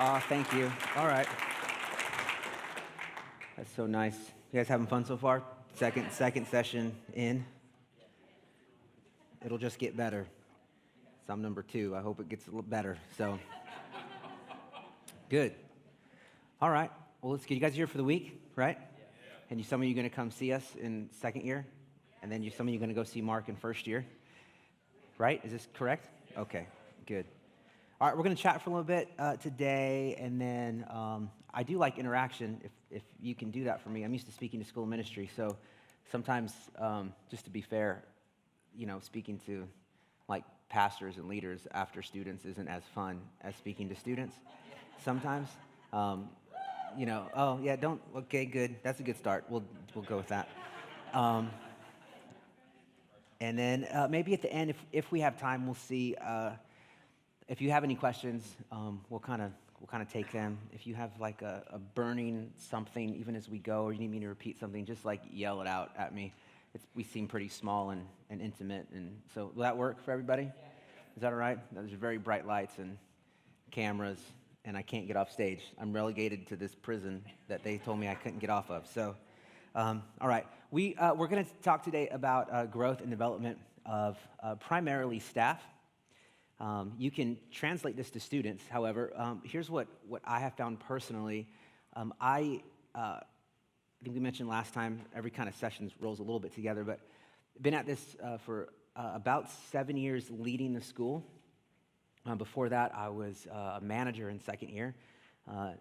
Oh, thank you. All right. That's so nice. You guys having fun so far? Second session in. It'll just get better. So I'm number 2. I hope it gets a little better. So good. All right. Well, let's get you guys here for the week, right? And some of you are going to come see us in second year, and then some of you are going to go see Mark in first year, right? Is this correct? Okay, good. All right, we're going to chat for a little bit today, and then I do like interaction, if you can do that for me. I'm used to speaking to school ministry, so sometimes, just to be fair, speaking to like pastors and leaders after students isn't as fun as speaking to students sometimes. Okay, good. That's a good start. We'll go with that. And then maybe at the end, if we have time, we'll see. If you have any questions, we'll kind of take them. If you have like a burning something, even as we go, or you need me to repeat something, just like yell it out at me. We seem pretty small and intimate, and so will that work for everybody? Is that all right? There's very bright lights and cameras, and I can't get off stage. I'm relegated to this prison that they told me I couldn't get off of. So, all right, we're going to talk today about growth and development of primarily staff. You can translate this to students. However, here's what I have found personally. I think we mentioned last time, every kind of session rolls a little bit together, but been at this for about 7 years leading the school. Before that, I was a manager in second year.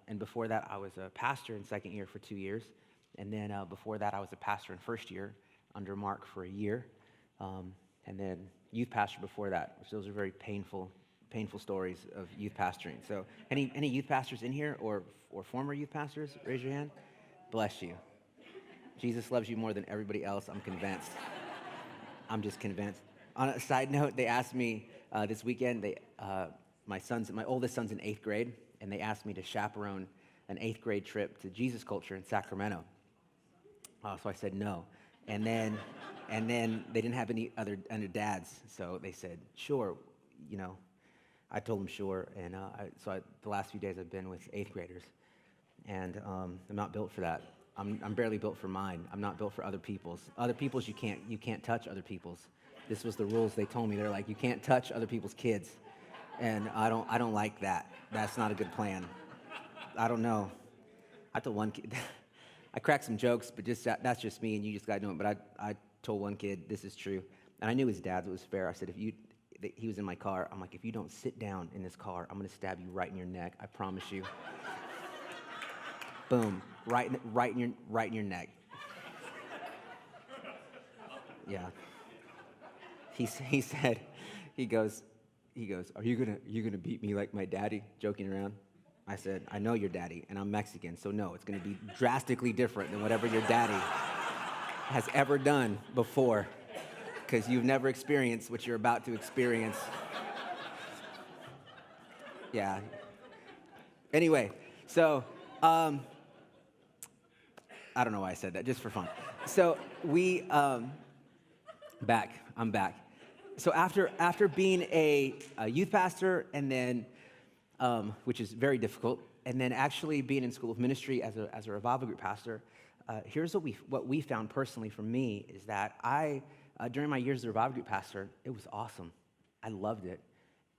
And before that, I was a pastor in second year for 2 years. And then before that, I was a pastor in first year under Mark for a year. And then youth pastor before that, which those are very painful stories of youth pastoring. So any youth pastors in here or former youth pastors, raise your hand. Bless you. Jesus loves you more than everybody else, I'm convinced. I'm just convinced. On a side note, they asked me this weekend, my oldest son's in 8th grade, and they asked me to chaperone an 8th grade trip to Jesus Culture in Sacramento. So I said no. And then they didn't have any other dads, so they said, sure, I told them sure, and the last few days I've been with 8th graders, and I'm not built for that. I'm barely built for mine. I'm not built for other people's. Other people's, you can't touch other people's. This was the rules they told me. They're like, you can't touch other people's kids, and I don't like that. That's not a good plan. I don't know. I told one kid, I cracked some jokes, but that's just me, and you just got to know it. But I told one kid, this is true, and I knew his dad, so it was fair. I said, he was in my car. I'm like, if you don't sit down in this car, I'm going to stab you right in your neck. I promise you. Boom, right in your neck. Yeah. He said, he goes, are you gonna beat me like my daddy? Joking around. I said, I know your daddy, and I'm Mexican, so no, it's gonna be drastically different than whatever your daddy has ever done before, because you've never experienced what you're about to experience. Yeah. Anyway, so I don't know why I said that, just for fun. So I'm back. So after being a youth pastor, and then, which is very difficult, and then actually being in school of ministry as a revival group pastor, here's what we found personally for me is that during my years as a revival group pastor, it was awesome. I loved it.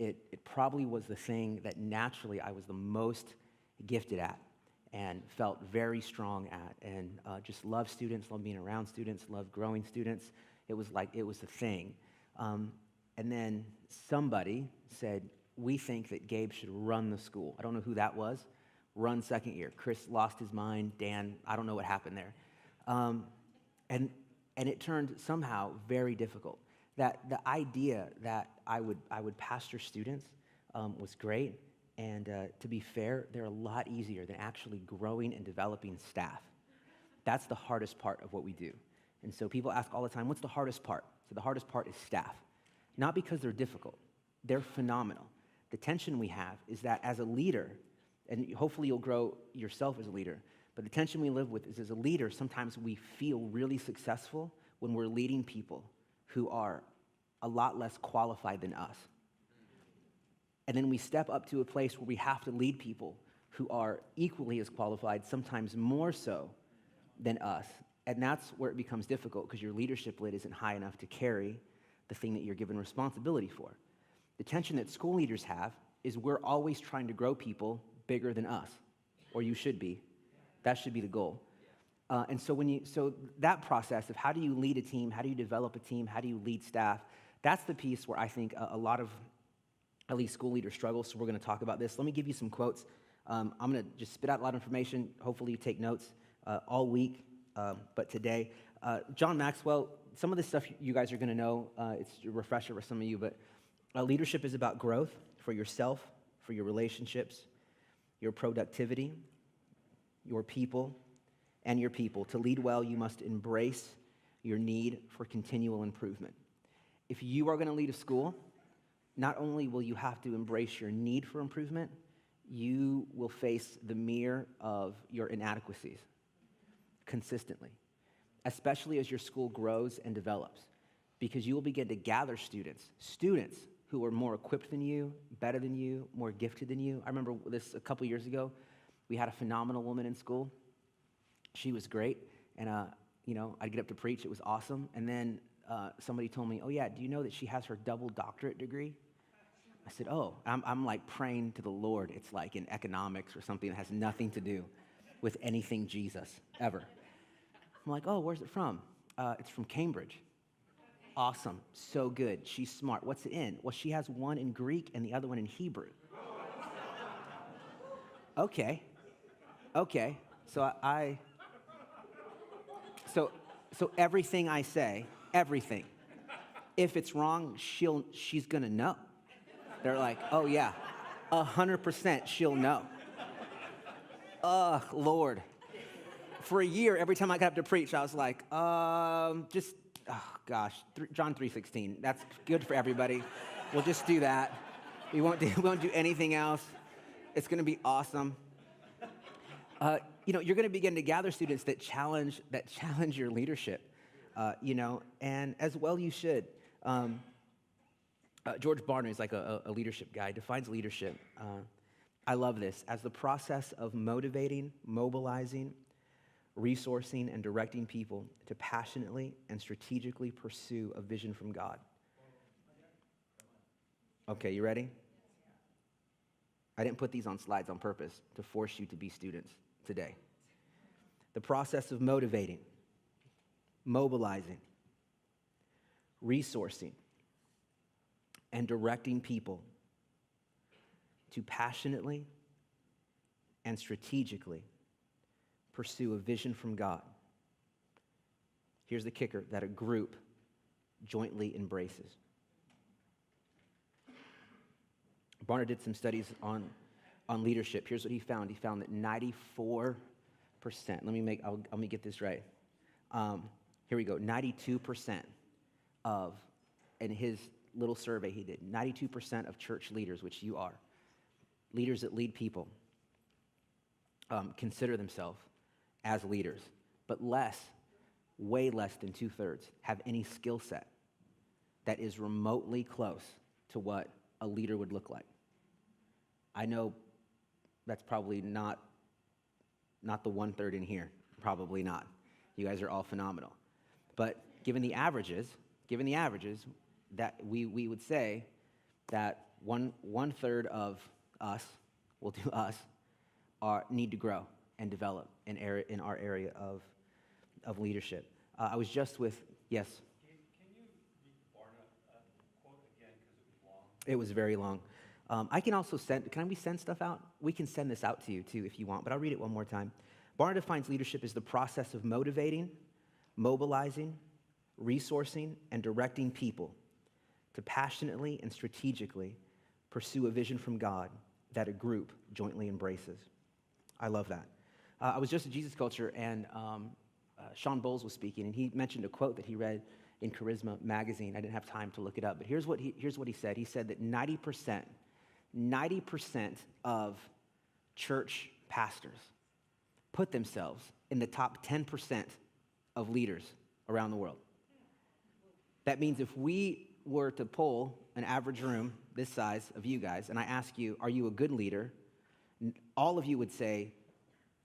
It probably was the thing that naturally I was the most gifted at and felt very strong at, and just loved students, loved being around students, loved growing students. It was the thing. And then somebody said, we think that Gabe should run the school. I don't know who that was. Run second year. Chris lost his mind. Dan, I don't know what happened there. And it turned somehow very difficult. That the idea that I would pastor students was great. And to be fair, they're a lot easier than actually growing and developing staff. That's the hardest part of what we do. And so people ask all the time, what's the hardest part? So the hardest part is staff. Not because they're difficult. They're phenomenal. The tension we have is that as a leader, and hopefully you'll grow yourself as a leader, but the tension we live with is as a leader, sometimes we feel really successful when we're leading people who are a lot less qualified than us. And then we step up to a place where we have to lead people who are equally as qualified, sometimes more so than us. And that's where it becomes difficult because your leadership lid isn't high enough to carry the thing that you're given responsibility for. The tension that school leaders have is we're always trying to grow people bigger than us, or you should be. That should be the goal. And so that process of how do you lead a team, how do you develop a team, how do you lead staff, that's the piece where I think a lot of at least school leaders struggle, so we're going to talk about this. Let me give you some quotes. I'm going to just spit out a lot of information. Hopefully you take notes all week, but today. John Maxwell, some of this stuff you guys are going to know. It's a refresher for some of you, but leadership is about growth for yourself, for your relationships, your productivity, your people, and your people. To lead well, you must embrace your need for continual improvement. If you are going to lead a school, not only will you have to embrace your need for improvement, you will face the mirror of your inadequacies consistently, especially as your school grows and develops, because you will begin to gather students who are more equipped than you, better than you, more gifted than you. I remember this a couple years ago. We had a phenomenal woman in school. She was great, and I'd get up to preach. It was awesome, and then somebody told me, "Oh yeah, do you know that she has her double doctorate degree?" I said, "Oh," I'm like praying to the Lord. It's like in economics or something that has nothing to do with anything Jesus ever. I'm like, "Oh, where's it from?" It's from Cambridge. Awesome, so good. She's smart. What's it in? Well, she has one in Greek and the other one in Hebrew. Okay. So everything I say, everything, if it's wrong, she's gonna know. They're like, "Oh yeah, 100% she'll know." Lord. For a year, every time I got up to preach, I was like, John 3:16. That's good for everybody. We'll just do that. We won't do anything else. It's going to be awesome. You're going to begin to gather students that challenge your leadership, and as well you should. George Barna is like a leadership guy, defines leadership. I love this as the process of motivating, mobilizing, resourcing, and directing people to passionately and strategically pursue a vision from God. Okay, you ready? I didn't put these on slides on purpose to force you to be students today. The process of motivating, mobilizing, resourcing, and directing people to passionately and strategically pursue a vision from God. Here's the kicker that a group jointly embraces. Barna did some studies on leadership. Here's what he found. He found that 94%, let me get this right. Here we go, 92% of, in his little survey he did, 92% of church leaders, which you are, leaders that lead people, consider themselves as leaders, but way less than 2/3 have any skill set that is remotely close to what a leader would look like. I know that's probably not the 1/3 in here, probably not. You guys are all phenomenal. But given the averages, that we would say that one third of us, we'll do us, need to grow and develop in our area of leadership. I was just with, yes? Can you read Barna quote again, because it was long? It was very long. I can also can we send stuff out? We can send this out to you too if you want, but I'll read it one more time. Barna defines leadership as the process of motivating, mobilizing, resourcing, and directing people to passionately and strategically pursue a vision from God that a group jointly embraces. I love that. I was just at Jesus Culture, and Sean Bowles was speaking, and he mentioned a quote that he read in Charisma magazine. I didn't have time to look it up, but here's what he said. He said that 90% of church pastors put themselves in the top 10% of leaders around the world. That means if we were to poll an average room this size of you guys, and I ask you, are you a good leader? All of you would say,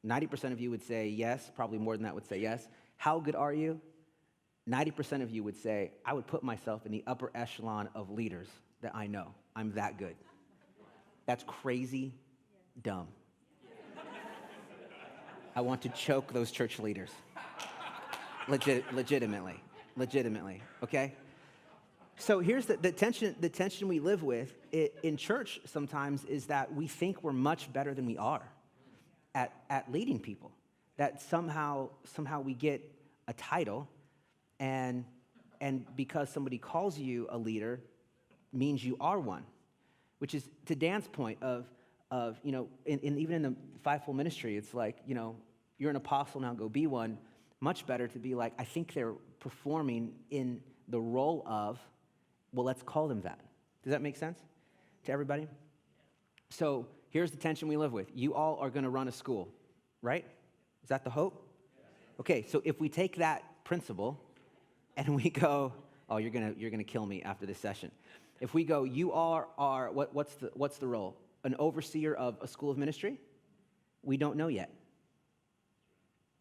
90% of you would say yes, probably more than that would say yes. How good are you? 90% of you would say, I would put myself in the upper echelon of leaders that I know. I'm that good. That's crazy dumb. I want to choke those church leaders. Legitimately, okay? So here's the tension we live with in church sometimes is that we think we're much better than we are at leading people. That somehow we get a title, and because somebody calls you a leader means you are one, which is to Dan's point of even in the fivefold ministry, it's like, you're an apostle, now go be one. Much better to be like, I think they're performing in the role of, well, let's call them that. Does that make sense to everybody? So here's the tension we live with. You all are going to run a school, right? Is that the hope? Okay, so if we take that principle and we go, oh, you're gonna kill me after this session. If we go, you are what's the role? An overseer of a school of ministry? We don't know yet.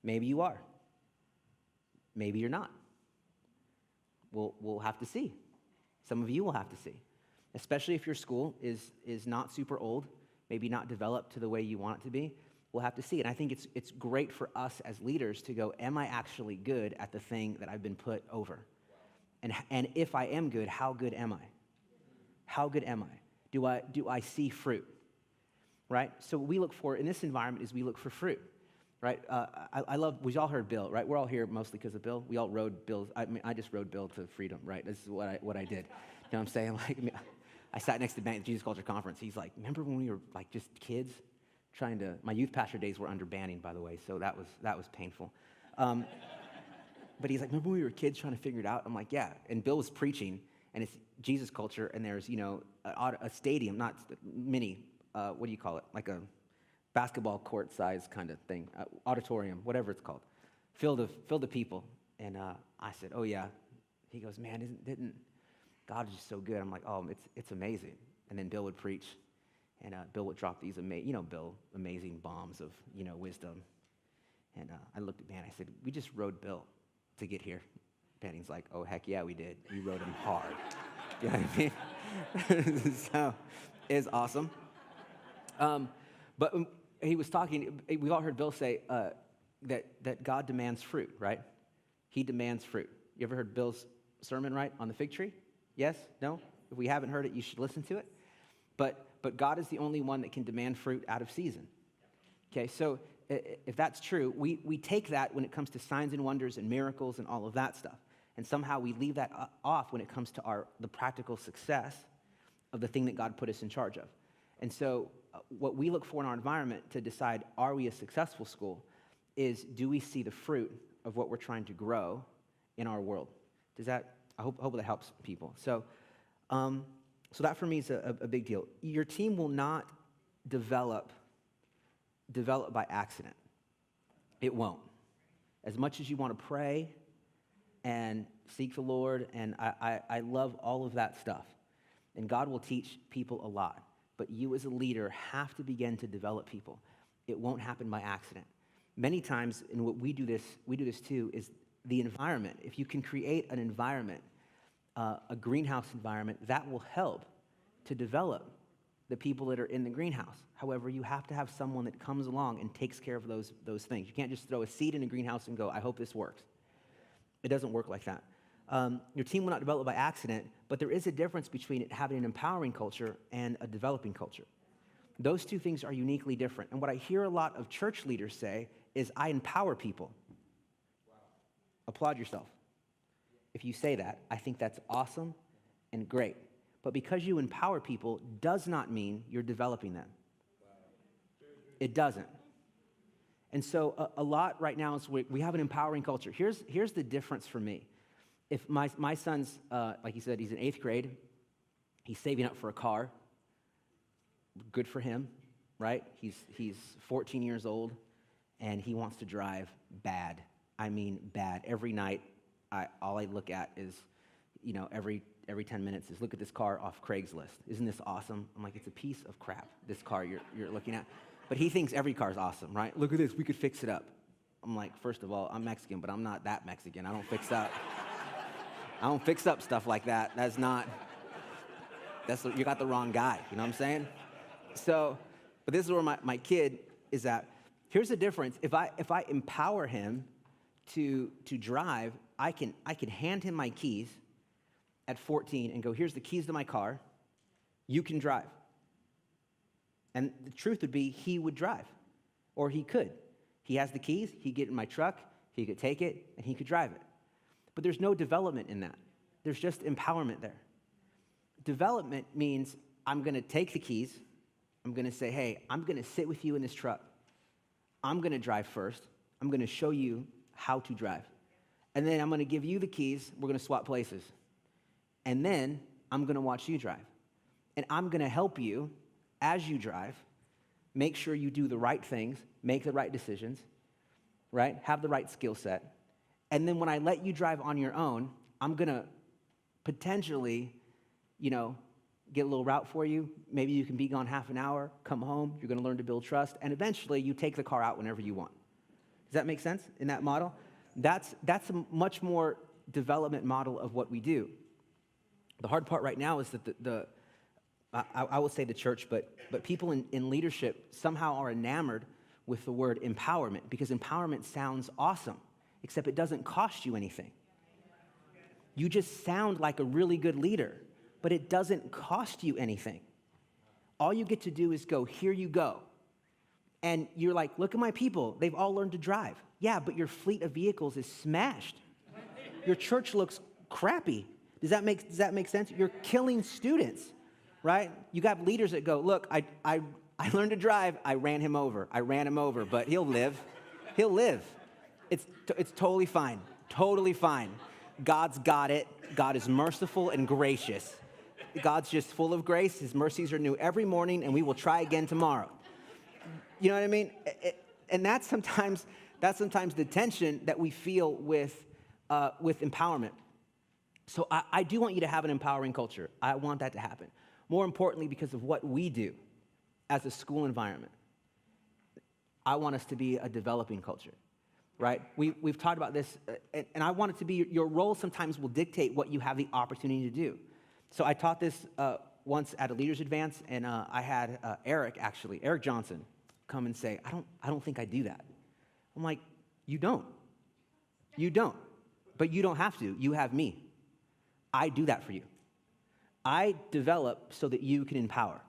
Maybe you are. Maybe you're not. We'll have to see. Some of you will have to see, especially if your school is not super old, maybe not developed to the way you want it to be. We'll have to see. And I think it's great for us as leaders to go, am I actually good at the thing that I've been put over? And if I am good, how good am I? How good am I? Do I see fruit? Right? So what we look for in this environment is we look for fruit. Right? I love, we all heard Bill, right? We're all here mostly because of Bill. We all rode Bill. I just rode Bill to freedom, right? This is what I did. You know what I'm saying? Like, I sat next to Ben at the Jesus Culture Conference. He's like, remember when we were like just kids my youth pastor days were under banning, by the way, so that was painful. But he's like, remember when we were kids trying to figure it out? I'm like, yeah. And Bill was preaching, and it's Jesus Culture, and there's, a stadium, not mini, what do you call it? Like a basketball court size kind of thing, auditorium, whatever it's called, filled of people. And I said, oh yeah. He goes, man, didn't God is just so good. I'm like, oh, it's amazing. And then Bill would preach, and Bill would drop these amazing bombs of wisdom. And I looked at Ben. I said, we just rode Bill to get here. Benny's like, oh heck yeah, we did. We rode him hard. You know what I mean? So it's awesome. But he was talking, we all heard Bill say that God demands fruit, right? He demands fruit. You ever heard Bill's sermon, right, on the fig tree? Yes? No? If we haven't heard it, you should listen to it. But God is the only one that can demand fruit out of season. Okay, so if that's true, we take that when it comes to signs and wonders and miracles and all of that stuff. And somehow we leave that off when it comes to the practical success of the thing that God put us in charge of. And so what we look for in our environment to decide, are we a successful school, is do we see the fruit of what we're trying to grow in our world? I hope that helps people. So that for me is a big deal. Your team will not develop by accident. It won't. As much as you want to pray and seek the Lord, and I love all of that stuff, and God will teach people a lot. But you as a leader have to begin to develop people. It won't happen by accident. Many times, and what we do this too, is the environment. If you can create an environment, a greenhouse environment, that will help to develop the people that are in the greenhouse. However, you have to have someone that comes along and takes care of those things. You can't just throw a seed in a greenhouse and go, I hope this works. It doesn't work like that. Your team will not develop by accident, but there is a difference between it having an empowering culture and a developing culture. Those two things are uniquely different. And what I hear a lot of church leaders say is, I empower people. Wow. Applaud yourself. If you say that, I think that's awesome and great. But because you empower people does not mean you're developing them. It doesn't. And so a lot right now is we have an empowering culture. Here's the difference for me. If my son's, like he said, he's in 8th grade, he's saving up for a car. Good for him, right? He's 14 years old, and he wants to drive bad. I mean bad. Every night, all I look at is, every 10 minutes is, look at this car off Craigslist. Isn't this awesome? I'm like, it's a piece of crap, this car you're looking at. But he thinks every car is awesome, right? Look at this, we could fix it up. I'm like, first of all, I'm Mexican, but I'm not that Mexican. I don't fix up. I don't fix up stuff like that. You got the wrong guy, you know what I'm saying? So, but this is where my kid is at. Here's the difference. If I empower him to drive, I can hand him my keys at 14 and go, here's the keys to my car. You can drive. And the truth would be he would drive, or he could. He has the keys, he'd get in my truck, he could take it, and he could drive it. But there's no development in that. There's just empowerment there. Development means I'm gonna take the keys, I'm gonna say, hey, I'm gonna sit with you in this truck. I'm gonna drive first. I'm gonna show you how to drive. And then I'm gonna give you the keys, we're gonna swap places. And then I'm gonna watch you drive. And I'm gonna help you as you drive, make sure you do the right things, make the right decisions, right? Have the right skill set. And then when I let you drive on your own, I'm gonna potentially, get a little route for you. Maybe you can be gone half an hour, come home, you're gonna learn to build trust, and eventually you take the car out whenever you want. Does that make sense in that model? That's a much more development model of what we do. The hard part right now is that I will say the church, but people in leadership somehow are enamored with the word empowerment, because empowerment sounds awesome, except it doesn't cost you anything. You just sound like a really good leader, but it doesn't cost you anything. All you get to do is go, here you go. And you're like, look at my people, they've all learned to drive. Yeah, but your fleet of vehicles is smashed. Your church looks crappy. Does that make sense? You're killing students, right? You got leaders that go, look, I learned to drive, I ran him over, but he'll live. He'll live. It's totally fine, totally fine. God's got it. God is merciful and gracious. God's just full of grace. His mercies are new every morning, and we will try again tomorrow. You know what I mean? And that's sometimes the tension that we feel with empowerment. So I do want you to have an empowering culture. I want that to happen. More importantly, because of what we do as a school environment, I want us to be a developing culture, right? We've talked about this, and I want it to be your role sometimes will dictate what you have the opportunity to do. So I taught this once at a leaders advance, and I had Eric Johnson, come and say, I don't think I do that. I'm like, you don't, but you don't have to. You have me. I do that for you. I develop so that you can empower.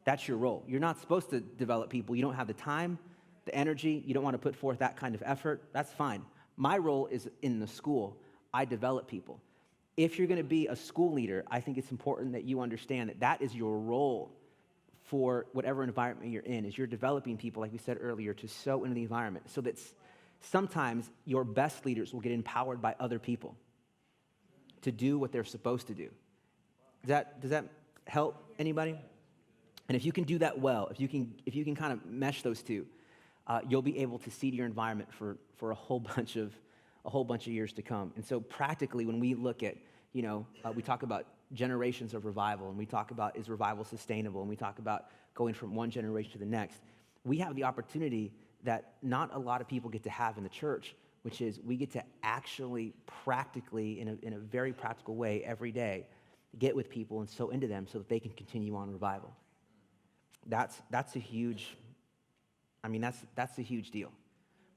That's your role. You're not supposed to develop people. You don't have the time, the energy. You don't want to put forth that kind of effort. That's fine. My role is in the school. I develop people. If you're going to be a school leader, I think it's important that you understand that that is your role for whatever environment you're in, is you're developing people, like we said earlier, to sow into the environment, so that sometimes your best leaders will get empowered by other people to do what they're supposed to do. Does that help anybody? And if you can do that well, if you can kind of mesh those two, you'll be able to seed your environment for a whole bunch of years to come. And so practically, when we look at, we talk about generations of revival, and we talk about, is revival sustainable, and we talk about going from one generation to the next, we have the opportunity that not a lot of people get to have in the church, which is we get to actually practically, in a very practical way every day, get with people and sow into them so that they can continue on revival. That's a huge deal,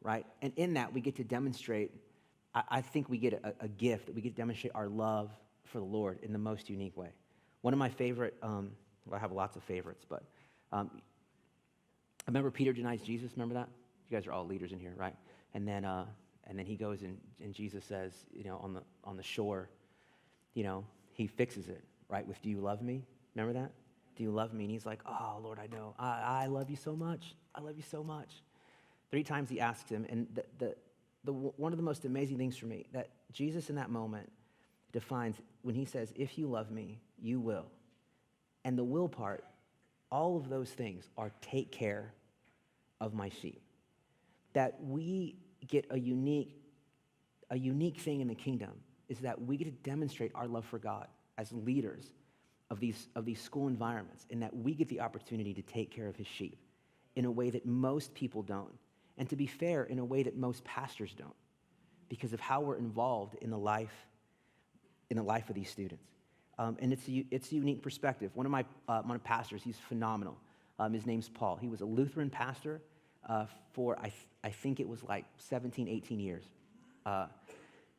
right? And in that, we get to demonstrate, I think we get a gift that we get to demonstrate our love for the Lord in the most unique way. One of my favorite, I have lots of favorites, but I remember Peter denies Jesus. Remember that? You guys are all leaders in here, right? And then he goes and Jesus says, on the shore, he fixes it, right? With, do you love me? Remember that? Do you love me? And he's like, oh, Lord, I know. I love you so much. I love you so much. 3 times he asks him, and one of the most amazing things for me, that Jesus in that moment defines, when he says, if you love me, you will. And the will part, all of those things are take care of my sheep. That we get a unique thing in the kingdom is that we get to demonstrate our love for God as leaders of these school environments, and that we get the opportunity to take care of his sheep in a way that most people don't. And to be fair, in a way that most pastors don't, because of how we're involved in the life of these students. And it's a unique perspective. One of my pastors, he's phenomenal. His name's Paul. He was a Lutheran pastor for, I think it was like 17, 18 years.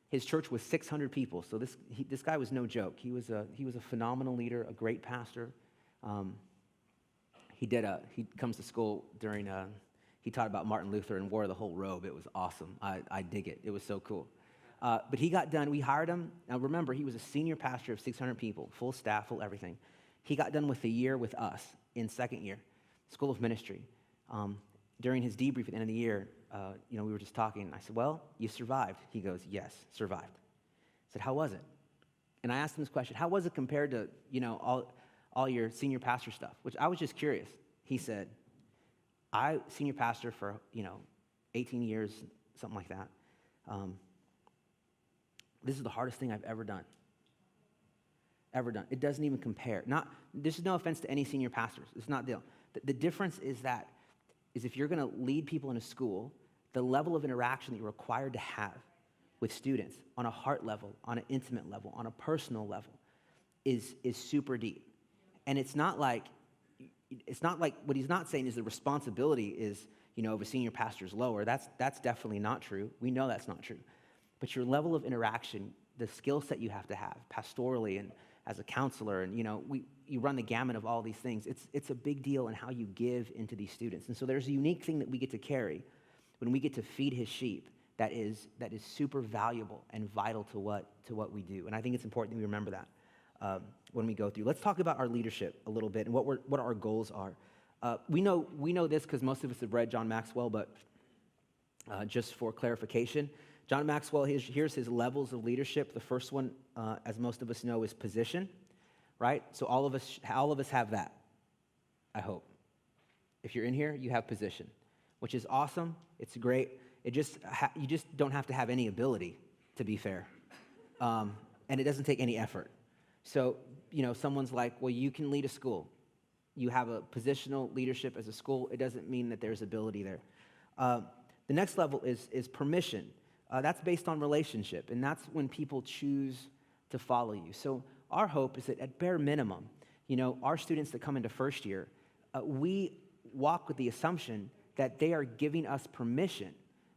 His church was 600 people, so this guy was no joke. He was a phenomenal leader, a great pastor. He comes to school during, he taught about Martin Luther and wore the whole robe. It was awesome. I dig it. It was so cool. But he got done. We hired him. Now remember, he was a senior pastor of 600 people, full staff, full everything. He got done with a year with us in second year, School of Ministry. During his debrief at the end of the year, we were just talking. I said, well, you survived. He goes, yes, survived. I said, how was it? And I asked him this question, how was it compared to, all your senior pastor stuff, which I was just curious. He said, I senior pastor for, 18 years, something like that. This is the hardest thing I've ever done. It doesn't even compare. This is no offense to any senior pastors. It's not the deal. The difference is if you're going to lead people in a school, the level of interaction that you're required to have with students on a heart level, on an intimate level, on a personal level is super deep. And it's not like what he's not saying is the responsibility is, of a senior pastor is lower. That's definitely not true. We know that's not true. But your level of interaction, the skill set you have to have pastorally and as a counselor, and you run the gamut of all these things. It's a big deal in how you give into these students. And so there's a unique thing that we get to carry when we get to feed his sheep that is super valuable and vital to what we do. And I think it's important that we remember that when we go through. Let's talk about our leadership a little bit and what our goals are. We know this because most of us have read John Maxwell, but just for clarification, John Maxwell, here's his levels of leadership. The first one, as most of us know, is position, right? So all of us have that, I hope. If you're in here, you have position, which is awesome. It's great. You just don't have to have any ability, to be fair. And it doesn't take any effort. So, someone's like, well, you can lead a school. You have a positional leadership as a school. It doesn't mean that there's ability there. The next level is permission. That's based on relationship, and that's when people choose to follow you. So our hope is that at bare minimum, our students that come into first year, we walk with the assumption that they are giving us permission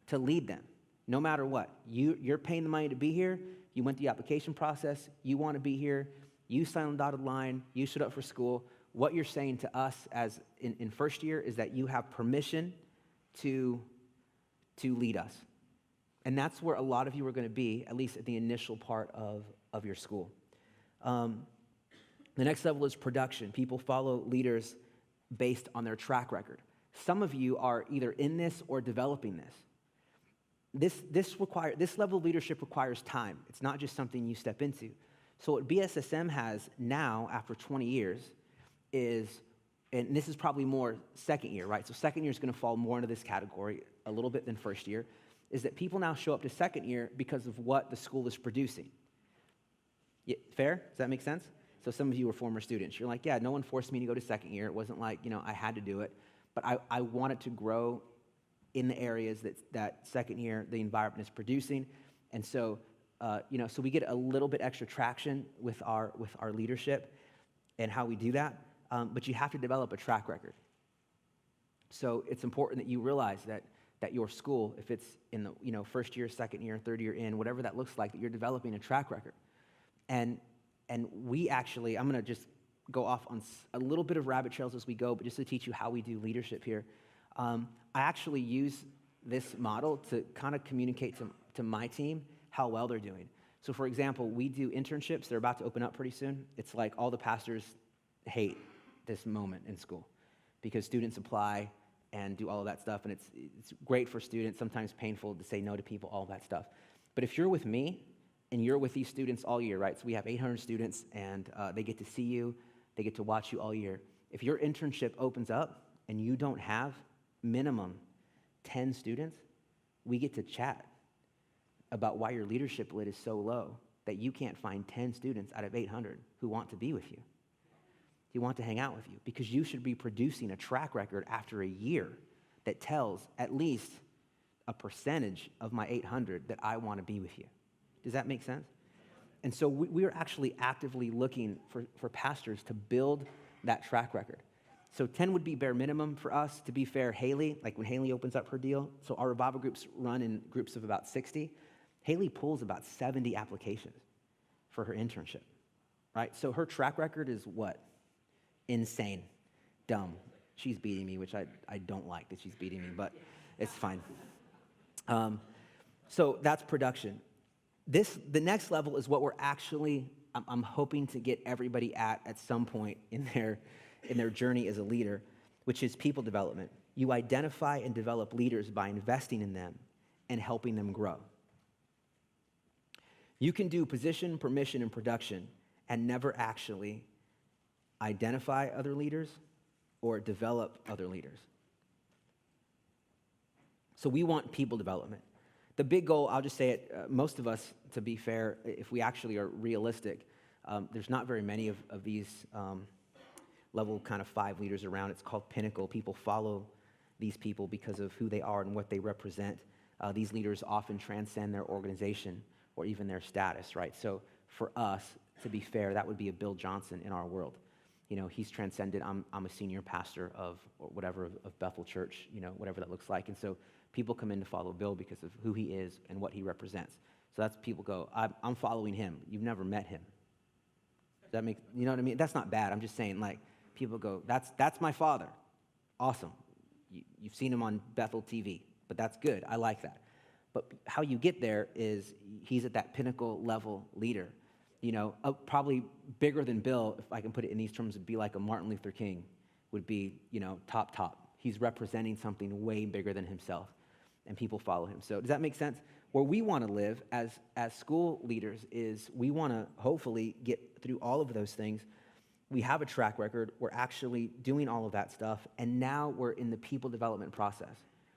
to lead them, no matter what. You're paying the money to be here. You went through the application process. You want to be here. You signed on the dotted line. You showed up for school. What you're saying to us as in first year is that you have permission to lead us. And that's where a lot of you are going to be, at least at the initial part of your school. The next level is production. People follow leaders based on their track record. Some of you are either in this or developing this. This level of leadership requires time. It's not just something you step into. So what BSSM has now, after 20 years, is, and this is probably more second year, right? So second year is going to fall more into this category a little bit than first year, is that people now show up to second year because of what the school is producing. Yeah, fair? Does that make sense? So some of you were former students. You're like, yeah, no one forced me to go to second year. It wasn't like, I had to do it. But I wanted to grow in the areas that second year the environment is producing. And so, so we get a little bit extra traction with our leadership and how we do that. But you have to develop a track record. So it's important that you realize that your school, if it's in the first year, second year, third year in, whatever that looks like, that you're developing a track record. And we actually, I'm going to just go off on a little bit of rabbit trails as we go, but just to teach you how we do leadership here. I actually use this model to kind of communicate to my team how well they're doing. So for example, we do internships. They're about to open up pretty soon. It's like all the pastors hate this moment in school because students apply and do all of that stuff, and it's great for students, sometimes painful to say no to people, all that stuff. But if you're with me and you're with these students all year, right? So we have 800 students, and they get to see you, they get to watch you all year. If your internship opens up and you don't have minimum 10 students, we get to chat about why your leadership lit is so low that you can't find 10 students out of 800 who want to be with you. Do He wants to hang out with you because you should be producing a track record after a year that tells at least a percentage of my 800 that I want to be with you. Does that make sense? And so we are actually actively looking for pastors to build that track record. So 10 would be bare minimum for us. To be fair, Haley, like when Haley opens up her deal, so our revival groups run in groups of about 60. Haley pulls about 70 applications for her internship, right? So her track record is what? Insane, dumb. She's beating me, which I don't like that she's beating me, but it's fine. So that's production. The next level is what we're actually, I'm hoping to get everybody at some point in their journey as a leader, which is people development. You identify and develop leaders by investing in them and helping them grow. You can do position, permission, and production and never actually identify other leaders or develop other leaders. So we want people development. The big goal, I'll just say it, most of us, to be fair, if we actually are realistic, there's not very many of these level kind of 5 leaders around. It's called Pinnacle. People follow these people because of who they are and what they represent. These leaders often transcend their organization or even their status, right? So for us, to be fair, that would be a Bill Johnson in our world. You know, he's transcended. I'm a senior pastor of Bethel Church, you know, whatever that looks like. And so people come in to follow Bill because of who he is and what he represents. So that's people go, I'm following him. You've never met him. Does that make, you know what I mean? That's not bad. I'm just saying, like, people go, that's my father. Awesome. You've seen him on Bethel TV, but that's good. I like that. But how you get there is he's at that pinnacle level leader. You know, probably bigger than Bill, if I can put it in these terms, would be like a Martin Luther King, would be, you know, top. He's representing something way bigger than himself, and people follow him. So does that make sense? Where we want to live as school leaders is we want to hopefully get through all of those things. We have a track record. We're actually doing all of that stuff, and now we're in the people development process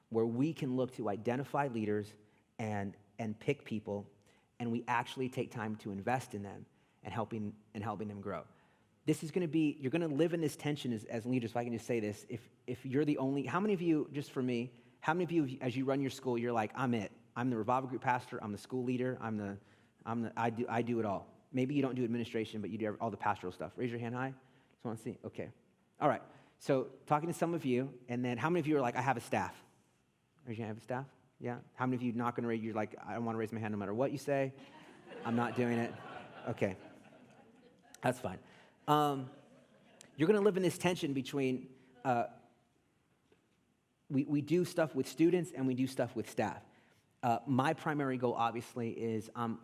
where we can look to identify leaders and pick people, and we actually take time to invest in them and helping them grow. This is going to be, you're going to live in this tension as leaders, if I can just say this. If you're the only, how many of you, just for me, how many of you, as you run your school, you're like, I'm it. I'm the revival group pastor. I'm the school leader. I do it all. Maybe you don't do administration, but you do all the pastoral stuff. Raise your hand high. Just want to see. Okay. All right. So talking to some of you, and then how many of you are like, I have a staff? Raise your hand. Have a staff? Yeah. How many of you not going to raise? You're like, I don't want to raise my hand no matter what you say. I'm not doing it. Okay. That's fine. You're going to live in this tension between we do stuff with students and we do stuff with staff. My primary goal, obviously, is I'm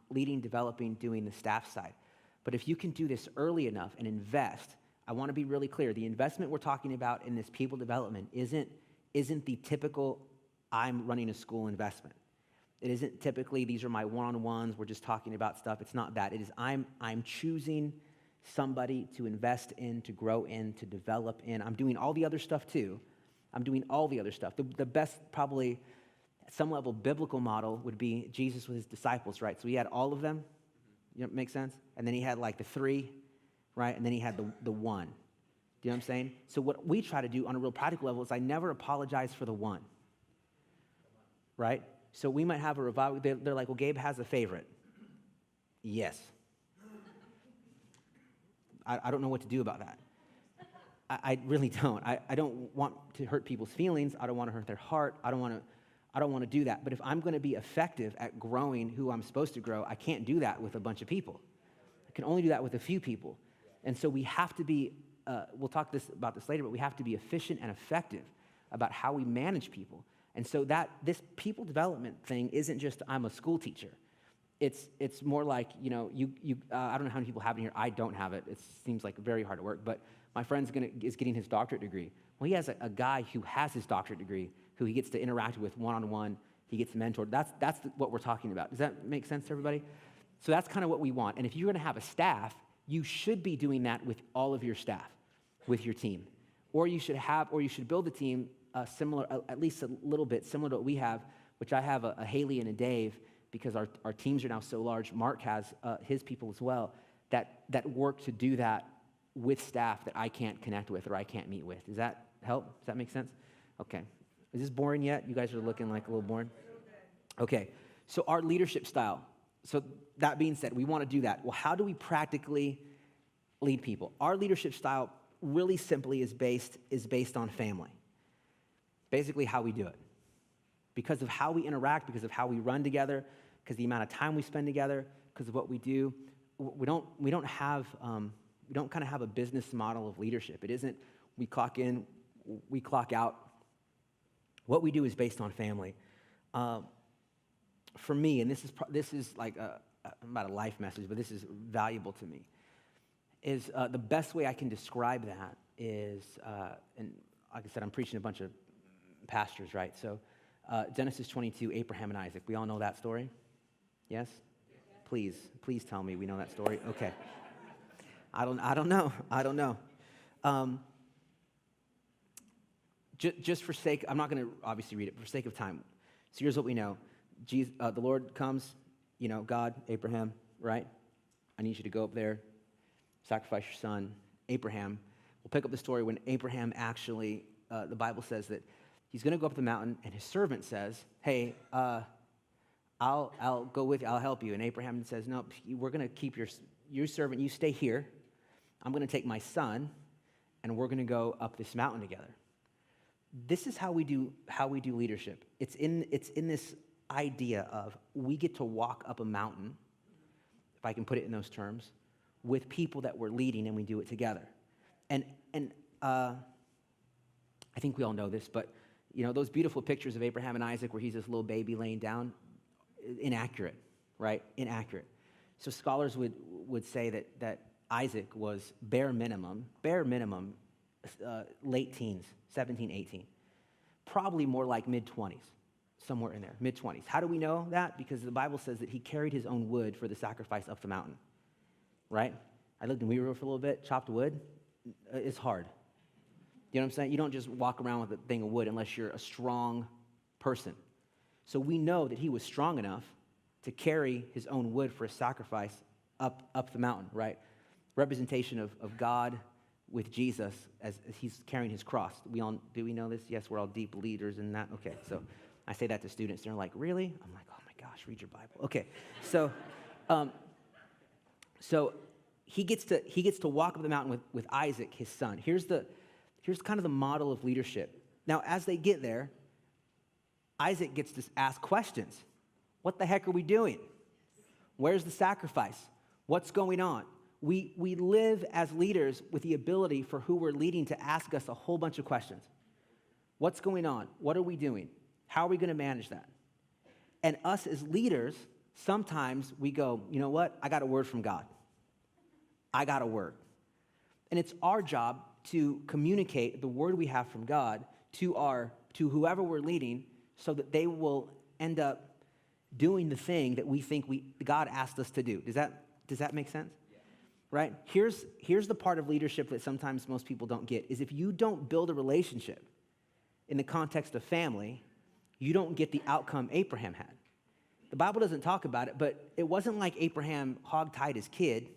leading, developing, doing the staff side. But if you can do this early enough and invest, I want to be really clear. The investment we're talking about in this people development isn't the typical I'm running a school investment. It isn't typically these are my one-on-ones. We're just talking about stuff. It's not that. It is I'm choosing somebody to invest in, to grow in, to develop in. I'm doing all the other stuff too. I'm doing all the other stuff. The best, probably, at some level, biblical model would be Jesus with his disciples, right? So he had all of them. You know, make sense? And then he had like the 3, right? And then he had the 1. Do you know what I'm saying? So what we try to do on a real practical level is I never apologize for the 1, right? So we might have a revival. They're like, well, Gabe has a favorite. Yes. I don't know what to do about that. I really don't. I don't want to hurt people's feelings. I don't want to hurt their heart. I don't want to do that. But if I'm going to be effective at growing who I'm supposed to grow, I can't do that with a bunch of people. I can only do that with a few people. And so we have to be, we'll talk about this later, but we have to be efficient and effective about how we manage people. And so this people development thing isn't just I'm a school teacher. It's more like, you know, I don't know how many people have it here. I don't have it. It seems like very hard to work. But my friend's is getting his doctorate degree. Well, he has a guy who has his doctorate degree who he gets to interact with one-on-one. He gets mentored. That's what we're talking about. Does that make sense to everybody? So that's kind of what we want. And if you're going to have a staff, you should be doing that with all of your staff, with your team. Or you should build a team similar, at least a little bit similar to what we have, which I have a Haley and a Dave, because our teams are now so large. Mark has his people as well that work to do that with staff that I can't connect with or I can't meet with. Does that help? Does that make sense? Okay. Is this boring yet? You guys are looking like a little boring? Okay. So our leadership style. So that being said, we want to do that. Well, how do we practically lead people? Our leadership style really simply is based on family. Basically how we do it. Because of how we interact, because of how we run together, because of the amount of time we spend together, because of what we do, we don't kind of have a business model of leadership. It isn't we clock in, we clock out. What we do is based on family. For me, and this is like about a life message, but this is valuable to me, is the best way I can describe that is, and like I said, I'm preaching a bunch of pastors, right? So Genesis 22, Abraham and Isaac. We all know that story? Yes? Please tell me we know that story. Okay. I don't know. Just for sake, I'm not going to obviously read it, but for sake of time. So here's what we know. Jesus, the Lord comes, God, Abraham, right? I need you to go up there, sacrifice your son. Abraham, we'll pick up the story when Abraham actually, the Bible says that he's going to go up the mountain, and his servant says, hey, I'll go with you, I'll help you. And Abraham says, no, we're going to keep your servant, you stay here. I'm going to take my son, and we're going to go up this mountain together. This is how we do leadership. It's in this idea of we get to walk up a mountain, if I can put it in those terms, with people that we're leading, and we do it together. And I think we all know this, but those beautiful pictures of Abraham and Isaac where he's this little baby laying down, inaccurate, right? Inaccurate. So scholars would say that Isaac was bare minimum, late teens, 17, 18. Probably more like mid-20s, somewhere in there, mid-20s. How do we know that? Because the Bible says that he carried his own wood for the sacrifice up the mountain, right? I lived in Weaver for a little bit, chopped wood. It's hard. You know what I'm saying? You don't just walk around with a thing of wood unless you're a strong person. So we know that he was strong enough to carry his own wood for a sacrifice up the mountain, right? Representation of God with Jesus as he's carrying his cross. Do we know this? Yes, we're all deep leaders in that. Okay, so I say that to students. They're like, really? I'm like, oh my gosh, read your Bible. Okay, so he gets to walk up the mountain with Isaac, his son. Here's kind of the model of leadership. Now, as they get there, Isaac gets to ask questions. What the heck are we doing? Where's the sacrifice? What's going on? We live as leaders with the ability for who we're leading to ask us a whole bunch of questions. What's going on? What are we doing? How are we going to manage that? And us as leaders, sometimes we go, you know what? I got a word from God. I got a word. And it's our job to communicate the word we have from God to whoever we're leading so that they will end up doing the thing that we think God asked us to do. Does that make sense? Yeah. Right? Here's the part of leadership that sometimes most people don't get, is if you don't build a relationship in the context of family, you don't get the outcome Abraham had. The Bible doesn't talk about it, but it wasn't like Abraham hog-tied his kid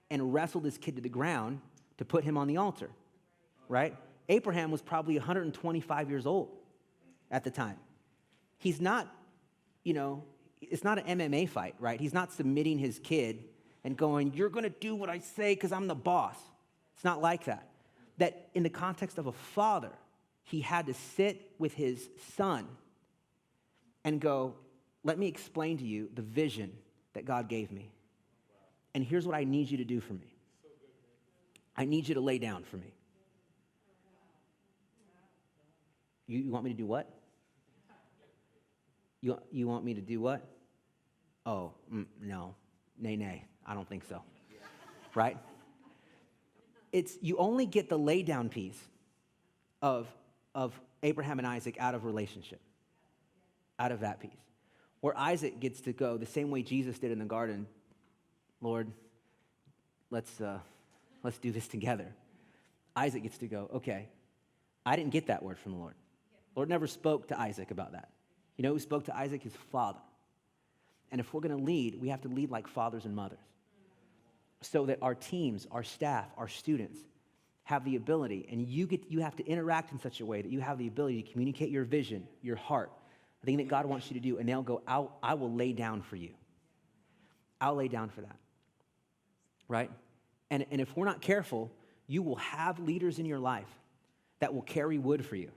and wrestled his kid to the ground to put him on the altar, right? Abraham was probably 125 years old at the time. He's not, it's not an MMA fight, right? He's not submitting his kid and going, you're going to do what I say because I'm the boss. It's not like that. That in the context of a father, he had to sit with his son and go, let me explain to you the vision that God gave me. And here's what I need you to do for me. I need you to lay down for me. You want me to do what? You want me to do what? Oh, no. Nay. I don't think so. Right? You only get the lay down piece of Abraham and Isaac out of relationship. Out of that piece. Where Isaac gets to go the same way Jesus did in the garden. Lord, let's do this together. Isaac gets to go, okay, I didn't get that word from the Lord. Lord never spoke to Isaac about that. You know who spoke to Isaac? His father. And if we're going to lead, we have to lead like fathers and mothers. so that our teams, our staff, our students have the ability, and you have to interact in such a way that you have the ability to communicate your vision, your heart, the thing that God wants you to do, and they'll go, I will lay down for you. I'll lay down for that, right? And if we're not careful, you will have leaders in your life that will carry wood for you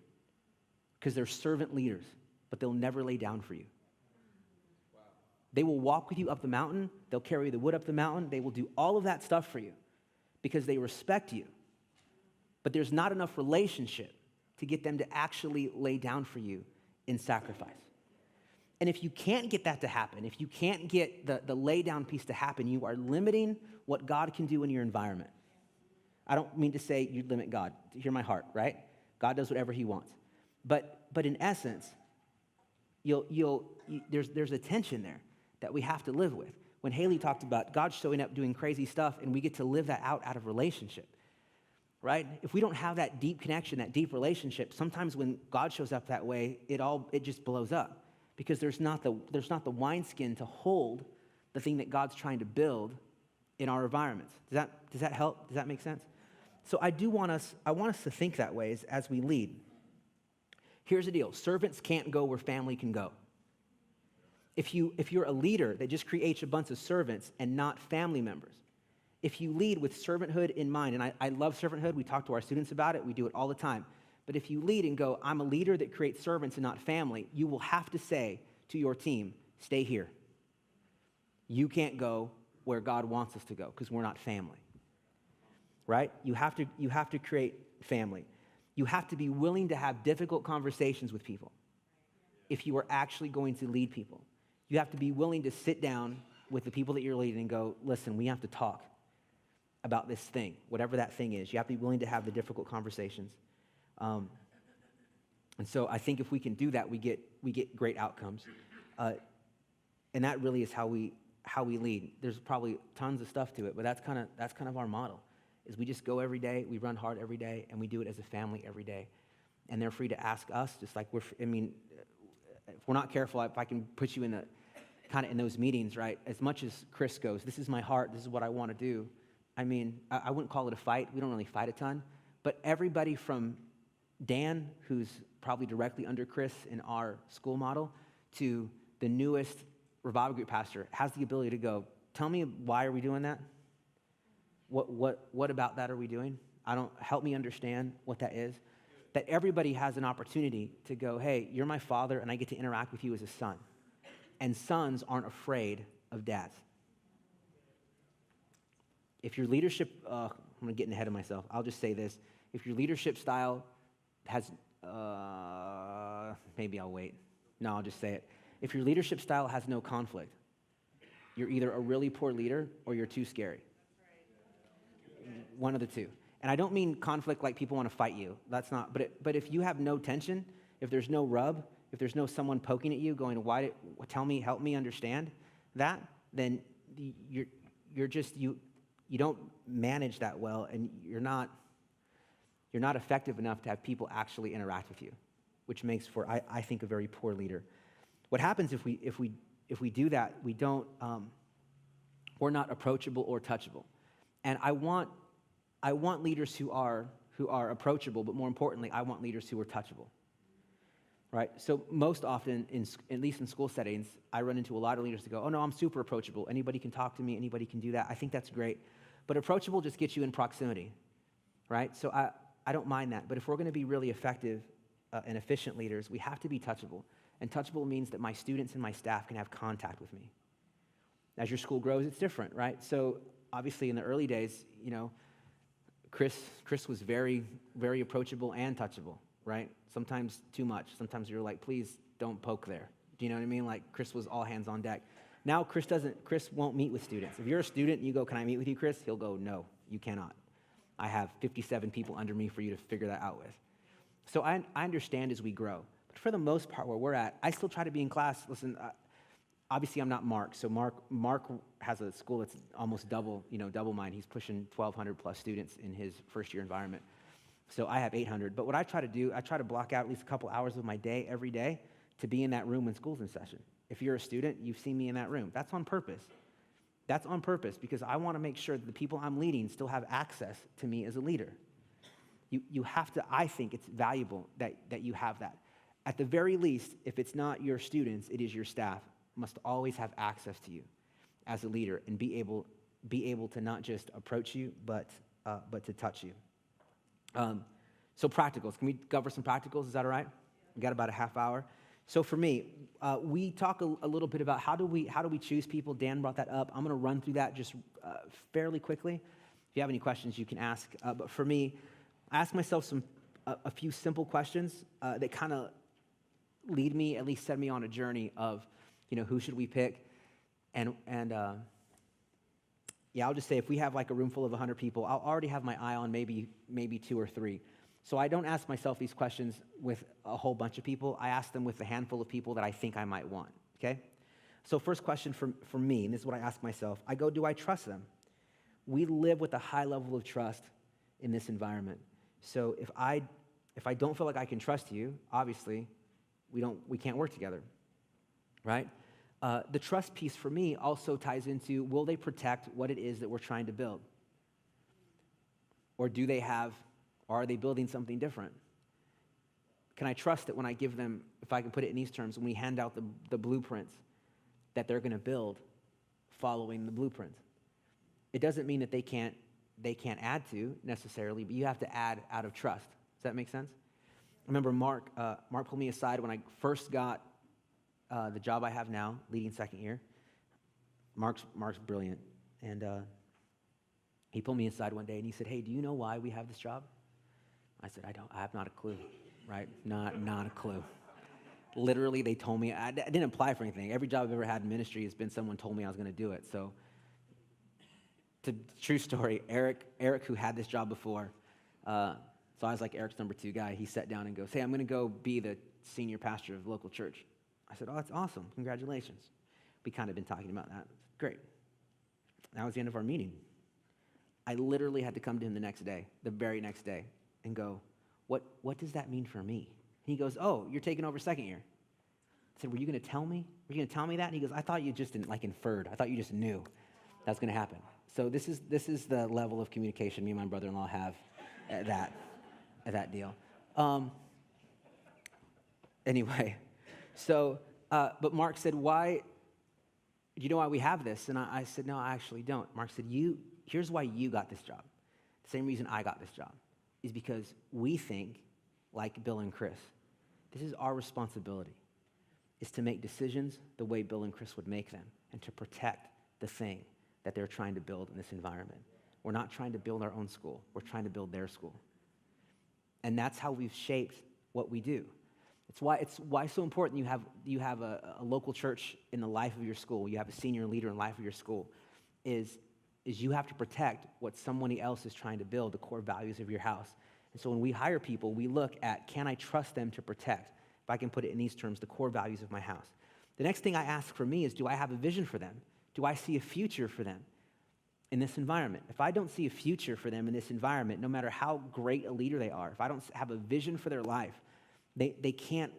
because they're servant leaders, but they'll never lay down for you. They will walk with you up the mountain. They'll carry the wood up the mountain. They will do all of that stuff for you because they respect you. But there's not enough relationship to get them to actually lay down for you in sacrifice. And if you can't get that to happen, if you can't get the lay down piece to happen, you are limiting what God can do in your environment. I don't mean to say you limit God. Hear my heart, right? God does whatever he wants. But in essence, there's a tension there that we have to live with. When Haley talked about God showing up doing crazy stuff and we get to live that out of relationship, right? If we don't have that deep connection, that deep relationship, sometimes when God shows up that way, it just blows up because there's not the wineskin to hold the thing that God's trying to build in our environments. Does that help? Does that make sense? So I want us to think that way as we lead. Here's the deal. Servants can't go where family can go. If you're a leader that just creates a bunch of servants and not family members, if you lead with servanthood in mind, and I love servanthood, we talk to our students about it, we do it all the time. But if you lead and go, I'm a leader that creates servants and not family, you will have to say to your team, stay here. You can't go where God wants us to go because we're not family, right? You have to create family. You have to be willing to have difficult conversations with people if you are actually going to lead people. You have to be willing to sit down with the people that you're leading and go, listen, we have to talk about this thing, whatever that thing is. You have to be willing to have the difficult conversations. And so I think if we can do that, we get great outcomes. And that really is how we lead. There's probably tons of stuff to it, but that's kind of our model. Is we just go every day, we run hard every day, and we do it as a family every day. And they're free to ask us, just like if we're not careful, if I can put you in those meetings, right? As much as Chris goes, this is my heart, this is what I want to do. I wouldn't call it a fight. We don't really fight a ton. But everybody from Dan, who's probably directly under Chris in our school model, to the newest revival group pastor has the ability to go, tell me, why are we doing that? What about that are we doing? Help me understand what that is. That everybody has an opportunity to go, hey, you're my father, and I get to interact with you as a son. And sons aren't afraid of dads. If your leadership, I'm getting ahead of myself. I'll just say this. If your leadership style has, maybe I'll wait. No, I'll just say it. If your leadership style has no conflict, you're either a really poor leader or you're too scary. One of the two. And I don't mean conflict like people want to fight you. That's not, but if you have no tension, if there's no rub, if there's no someone poking at you going, help me understand that, then you don't manage that well, and you're not effective enough to have people actually interact with you, which makes for, I think, a very poor leader. What happens if we do that, we're not approachable or touchable. And I want leaders who are approachable, but more importantly, I want leaders who are touchable. Right? So most often, at least in school settings, I run into a lot of leaders that go, oh no, I'm super approachable. Anybody can talk to me. Anybody can do that. I think that's great. But approachable just gets you in proximity, right? So I don't mind that. But if we're going to be really effective and efficient leaders, we have to be touchable. And touchable means that my students and my staff can have contact with me. As your school grows, it's different, right? So obviously in the early days, Chris was very, very approachable and touchable, right? Sometimes too much. Sometimes you're like, please don't poke there. Do you know what I mean? Like Chris was all hands on deck. Now Chris won't meet with students. If you're a student and you go, can I meet with you, Chris? He'll go, no, you cannot. I have 57 people under me for you to figure that out with. So I understand as we grow. But for the most part where we're at, I still try to be in class. Listen, obviously I'm not Mark. So Mark has a school that's almost double mine. He's pushing 1,200 plus students in his first year environment. So I have 800. But what I try to do, I try to block out at least a couple hours of my day every day to be in that room when school's in session. If you're a student, you've seen me in that room. That's on purpose. That's on purpose because I want to make sure that the people I'm leading still have access to me as a leader. You have to, I think it's valuable that you have that. At the very least, if it's not your students, it is your staff, must always have access to you as a leader and be able to not just approach you, but to touch you. So practicals, can we cover some practicals? Is that all right? We got about a half hour. So for me, we talk a little bit about how do we choose people. Dan brought that up. I'm going to run through that just fairly quickly. If you have any questions, you can ask. But for me, I ask myself a few simple questions that kind of lead me, at least set me on a journey of, who should we pick? And I'll just say if we have like a room full of 100 people, I'll already have my eye on maybe 2 or 3. So I don't ask myself these questions with a whole bunch of people. I ask them with a handful of people that I think I might want, okay? So first question for me, and this is what I ask myself, I go, do I trust them? We live with a high level of trust in this environment. So if I don't feel like I can trust you, obviously, we can't work together, right? The trust piece for me also ties into, will they protect what it is that we're trying to build? Or are they building something different? Can I trust that when I give them, if I can put it in these terms, when we hand out the blueprints, that they're going to build following the blueprints? It doesn't mean that they can't add to necessarily, but you have to add out of trust. Does that make sense? I remember Mark pulled me aside when I first got the job I have now, leading second year. Mark's brilliant, and he pulled me aside one day and he said, "Hey, do you know why we have this job?" I said, I have not a clue, right? Not a clue. Literally, they told me, I didn't apply for anything. Every job I've ever had in ministry has been someone told me I was going to do it. So, true story, Eric, who had this job before, so I was like Eric's number 2 guy. He sat down and goes, "Hey, I'm going to go be the senior pastor of the local church." I said, "Oh, that's awesome. Congratulations." We kind of been talking about that. Great. That was the end of our meeting. I literally had to come to him the very next day, and go, what does that mean for me? He goes, "Oh, you're taking over second year." I said, "Were you going to tell me? Were you going to tell me that?" And he goes, "I thought you just inferred. I thought you just knew that's going to happen." So this is the level of communication me and my brother-in-law have at that deal. Anyway, so but Mark said, "Why? Do you know why we have this?" And I said, "No, I actually don't." Mark said, "Here's why you got this job. The same reason I got this job is because we think, like Bill and Chris, this is our responsibility, is to make decisions the way Bill and Chris would make them and to protect the thing that they're trying to build in this environment. We're not trying to build our own school. We're trying to build their school." And that's how we've shaped what we do. It's why it's so important you have a local church in the life of your school. You have a senior leader in the life of your school. Is you have to protect what somebody else is trying to build, the core values of your house. And so when we hire people, we look at, can I trust them to protect, if I can put it in these terms, the core values of my house? The next thing I ask for me is, do I have a vision for them? Do I see a future for them in this environment? If I don't see a future for them in this environment, no matter how great a leader they are, if I don't have a vision for their life, they can't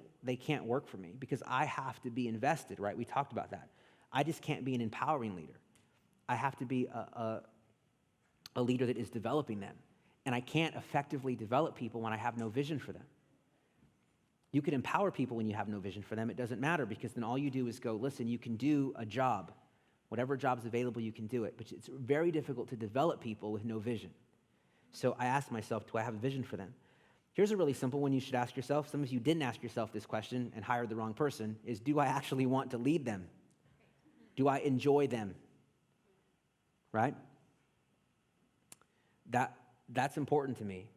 work for me because I have to be invested, right? We talked about that. I just can't be an empowering leader. I have to be a leader that is developing them. And I can't effectively develop people when I have no vision for them. You can empower people when you have no vision for them. It doesn't matter because then all you do is go, listen, you can do a job. Whatever job's available, you can do it. But it's very difficult to develop people with no vision. So I ask myself, do I have a vision for them? Here's a really simple one you should ask yourself. Some of you didn't ask yourself this question and hired the wrong person, is do I actually want to lead them? Do I enjoy them? Right? That's important to me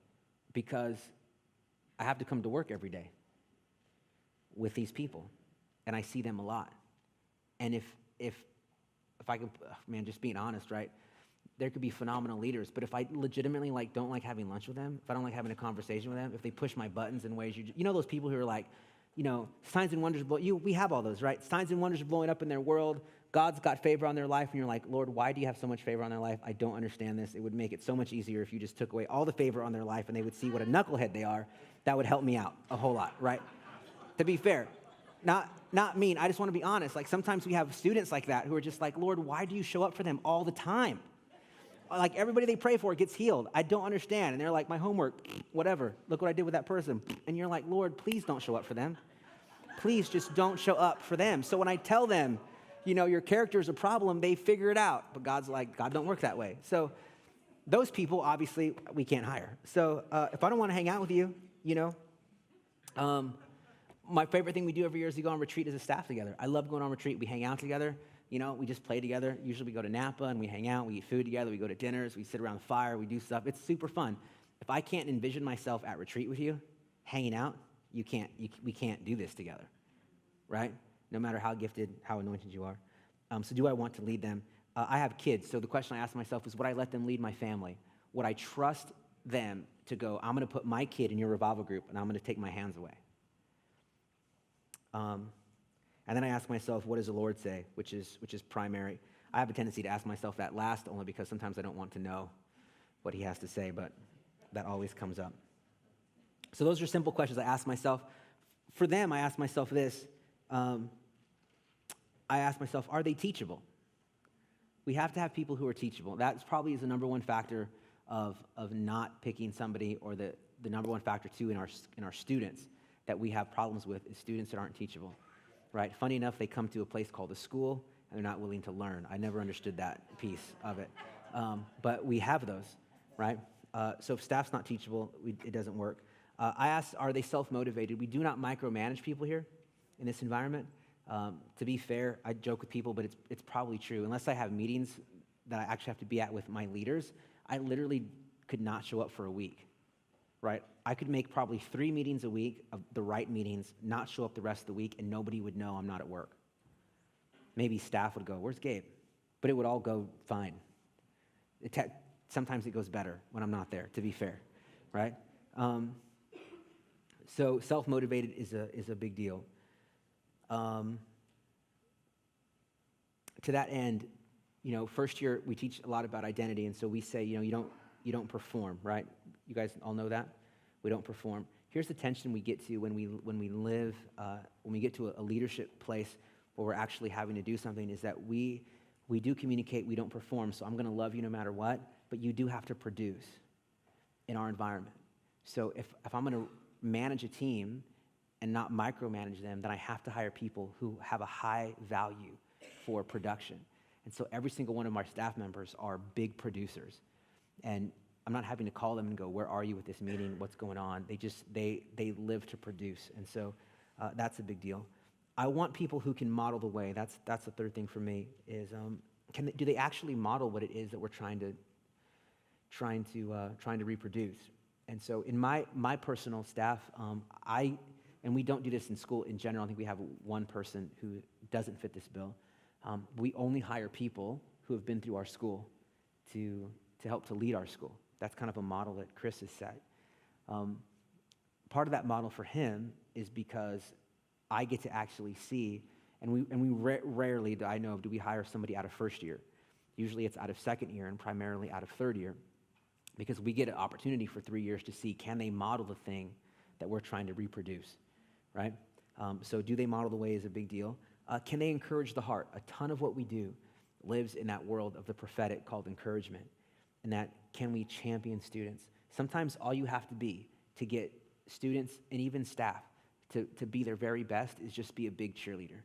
because I have to come to work every day with these people, and I see them a lot. And if I can, just being honest, right? There could be phenomenal leaders, but if I legitimately don't like having lunch with them, if I don't like having a conversation with them, if they push my buttons in ways you know those people who are like, signs and wonders, we have all those, right? Signs and wonders are blowing up in their world. God's got favor on their life, and you're like, Lord, why do you have so much favor on their life? I don't understand this. It would make it so much easier if you just took away all the favor on their life and they would see what a knucklehead they are. That would help me out a whole lot, right? To be fair. Not mean. I just want to be honest. Like sometimes we have students like that who are just like, Lord, why do you show up for them all the time? Like everybody they pray for gets healed. I don't understand. And they're like, my homework, whatever. Look what I did with that person. And you're like, Lord, please don't show up for them. Please just don't show up for them. So when I tell them, your character is a problem, they figure it out. But God's like, God don't work that way. So those people, obviously, we can't hire. So if I don't want to hang out with you, my favorite thing we do every year is we go on retreat as a staff together. I love going on retreat. We hang out together. We just play together. Usually we go to Napa and we hang out. We eat food together. We go to dinners. We sit around the fire. We do stuff. It's super fun. If I can't envision myself at retreat with you, hanging out, we can't do this together, right? No matter how gifted, how anointed you are. So do I want to lead them? I have kids, so the question I ask myself is, would I let them lead my family? Would I trust them to go, I'm going to put my kid in your revival group, and I'm going to take my hands away? And then I ask myself, what does the Lord say, which is primary. I have a tendency to ask myself that last, only because sometimes I don't want to know what he has to say, but that always comes up. So those are simple questions I ask myself. For them, I ask myself this. I ask myself, are they teachable? We have to have people who are teachable. That probably is the number one factor of not picking somebody, or the number one factor, too, in our students that we have problems with is students that aren't teachable, right? Funny enough, they come to a place called a school, and they're not willing to learn. I never understood that piece of it. But we have those, right? So if staff's not teachable, it doesn't work. I asked, are they self-motivated? We do not micromanage people here in this environment. To be fair, I joke with people, but it's probably true. Unless I have meetings that I actually have to be at with my leaders, I literally could not show up for a week, right? I could make probably 3 meetings a week of the right meetings, not show up the rest of the week, and nobody would know I'm not at work. Maybe staff would go, where's Gabe? But it would all go fine. Sometimes it goes better when I'm not there, to be fair, right? So self-motivated is a big deal. To that end, first year we teach a lot about identity, and so we say, you don't perform, right? You guys all know that? We don't perform. Here's the tension we get to when we get to a leadership place where we're actually having to do something, is that we do communicate, we don't perform. So I'm going to love you no matter what, but you do have to produce in our environment. So if I'm going to manage a team and not micromanage them, then I have to hire people who have a high value for production. And so every single one of my staff members are big producers. And I'm not having to call them and go, where are you with this meeting? What's going on? They live to produce. And so that's a big deal. I want people who can model the way. That's the third thing for me is, do they actually model what it is that we're trying to reproduce? And so in my personal staff, and we don't do this in school in general. I think we have one person who doesn't fit this bill. We only hire people who have been through our school to help to lead our school. That's kind of a model that Chris has set. Part of that model for him is because I get to actually see, and we rarely, do we hire somebody out of first year. Usually it's out of second year and primarily out of third year, because we get an opportunity for 3 years to see, can they model the thing that we're trying to reproduce, right? So do they model the way is a big deal. Can they encourage the heart? A ton of what we do lives in that world of the prophetic called encouragement. And that, can we champion students? Sometimes all you have to be to get students and even staff to be their very best is just be a big cheerleader,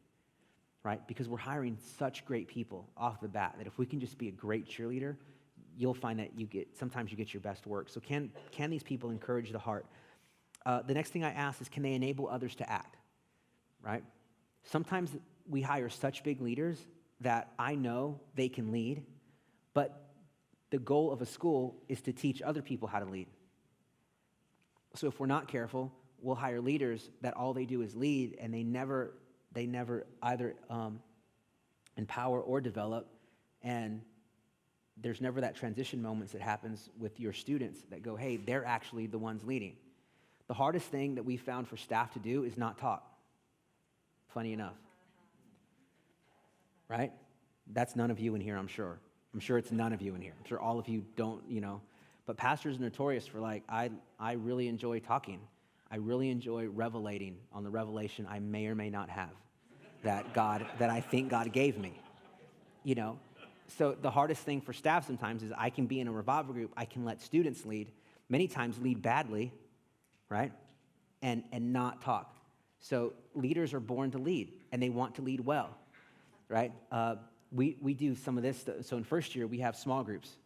right? Because we're hiring such great people off the bat that if we can just be a great cheerleader, you'll find that sometimes you get your best work. So can these people encourage the heart? The next thing I ask is, can they enable others to act, right? Sometimes we hire such big leaders that I know they can lead, but the goal of a school is to teach other people how to lead. So if we're not careful, we'll hire leaders that all they do is lead, and they never either empower or develop, and there's never that transition moments that happens with your students that go, hey, they're actually the ones leading. The hardest thing that we found for staff to do is not talk. Funny enough. Right? That's none of you in here, I'm sure. I'm sure it's none of you in here. I'm sure all of you don't, but pastors are notorious for I really enjoy talking. I really enjoy revelating on the revelation I may or may not have that I think God gave me, you know? So the hardest thing for staff sometimes is I can be in a revival group, I can let students lead, many times lead badly, right? And not talk. So leaders are born to lead, and they want to lead well, right? We do some of this. So in first year, we have small groups,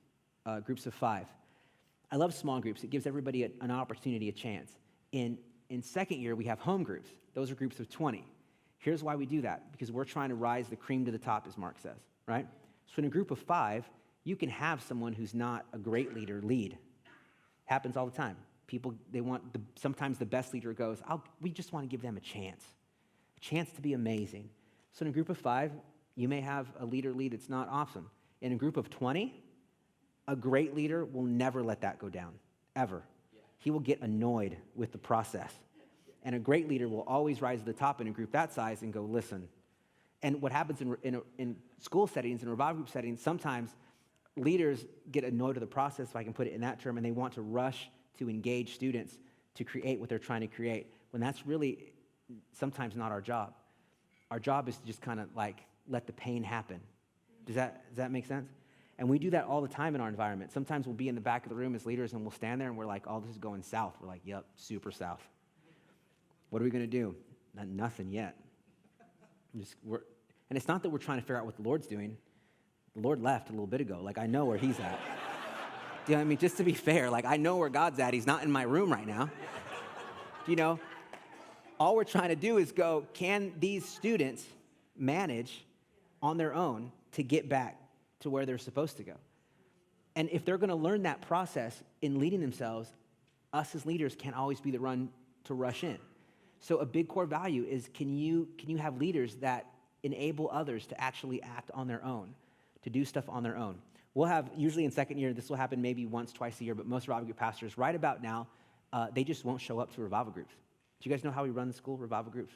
groups of 5. I love small groups. It gives everybody an opportunity, a chance. In second year, we have home groups. Those are groups of 20. Here's why we do that, because we're trying to rise the cream to the top, as Mark says, right? So in a group of 5, you can have someone who's not a great leader lead. Happens all the time. People, sometimes the best leader goes, we just want to give them a chance to be amazing. So in a group of 5, you may have a leader lead that's not awesome. In a group of 20, a great leader will never let that go down, ever. He will get annoyed with the process. And a great leader will always rise to the top in a group that size and go, listen. And what happens in school settings, in revival group settings, sometimes leaders get annoyed with the process, if I can put it in that term, and they want to rush to engage students to create what they're trying to create, when that's really sometimes not our job. Our job is to just kind of like let the pain happen. Does that make sense? And we do that all the time in our environment. Sometimes we'll be in the back of the room as leaders and we'll stand there and we're like, oh, this is going south. We're like, yep, super south. What are we going to do? Nothing yet. And it's not that we're trying to figure out what the Lord's doing. The Lord left a little bit ago. Like, I know where he's at. Do you know what I mean? Just to be fair, like, I know where God's at. He's not in my room right now. You know? All we're trying to do is go, can these students manage on their own to get back to where they're supposed to go? And if they're going to learn that process in leading themselves, us as leaders can't always be the one to rush in. So a big core value is, can you have leaders that enable others to actually act on their own, to do stuff on their own? We'll have, usually in second year, this will happen maybe once, twice a year, but most revival group pastors, right about now, they just won't show up to revival groups. Do you guys know how we run the school, revival groups?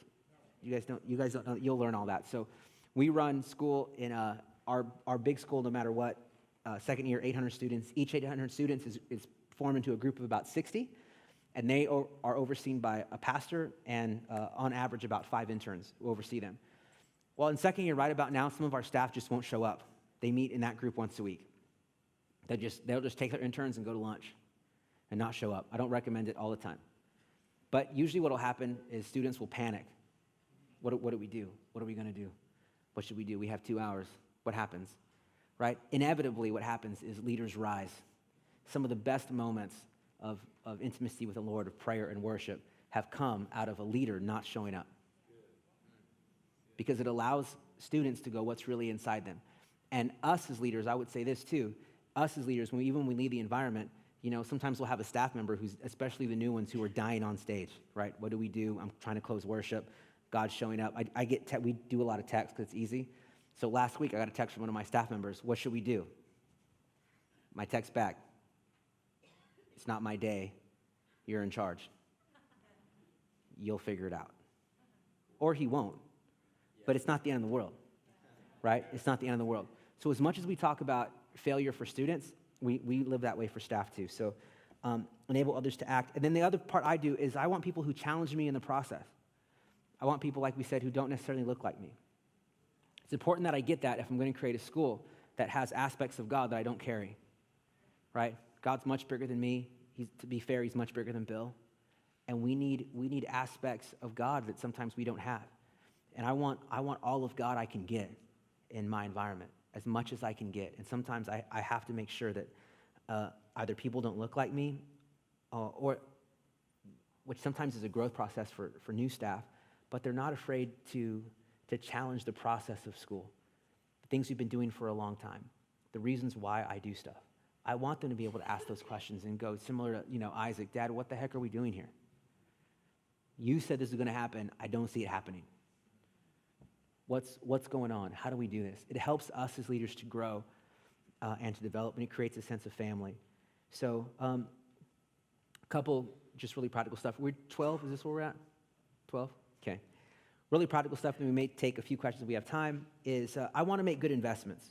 You guys don't know, you'll learn all that. So we run school in our big school, no matter what, second year, 800 students. Each 800 students is formed into a group of about 60, and they are overseen by a pastor and on average about 5 interns who oversee them. Well, in second year, right about now, some of our staff just won't show up. They meet in that group once a week. They'll just take their interns and go to lunch and not show up. I don't recommend it all the time. But usually what will happen is students will panic. What do we do? What are we going to do? What should we do? We have 2 hours. What happens? Right? Inevitably, what happens is leaders rise. Some of the best moments of intimacy with the Lord, of prayer and worship, have come out of a leader not showing up. Because it allows students to go, what's really inside them? And us as leaders, I would say this too, us as leaders, when we lead the environment, you know, sometimes we'll have a staff member who's, especially the new ones, who are dying on stage, right? What do we do? I'm trying to close worship. God's showing up. We do a lot of text because it's easy. So last week I got a text from one of my staff members. What should we do? My text back. It's not my day. You're in charge. You'll figure it out. Or he won't. But it's not the end of the world, right? It's not the end of the world. So as much as we talk about failure for students, we live that way for staff too. So enable others to act. And then the other part I do is I want people who challenge me in the process. I want people, like we said, who don't necessarily look like me. It's important that I get that if I'm going to create a school that has aspects of God that I don't carry, right? God's much bigger than me. To be fair, he's much bigger than Bill. And we need aspects of God that sometimes we don't have. And I want all of God I can get in my environment, as much as I can get. And sometimes I have to make sure that either people don't look like me, or which sometimes is a growth process for new staff, but they're not afraid to challenge the process of school, the things we've been doing for a long time, the reasons why I do stuff. I want them to be able to ask those questions and go, similar to, Isaac, Dad, what the heck are we doing here? You said this is going to happen. I don't see it happening. What's going on? How do we do this? It helps us as leaders to grow and to develop, and it creates a sense of family. So a couple just really practical stuff. We're 12, is this where we're at? 12? Okay. Really practical stuff, and we may take a few questions if we have time, is I want to make good investments.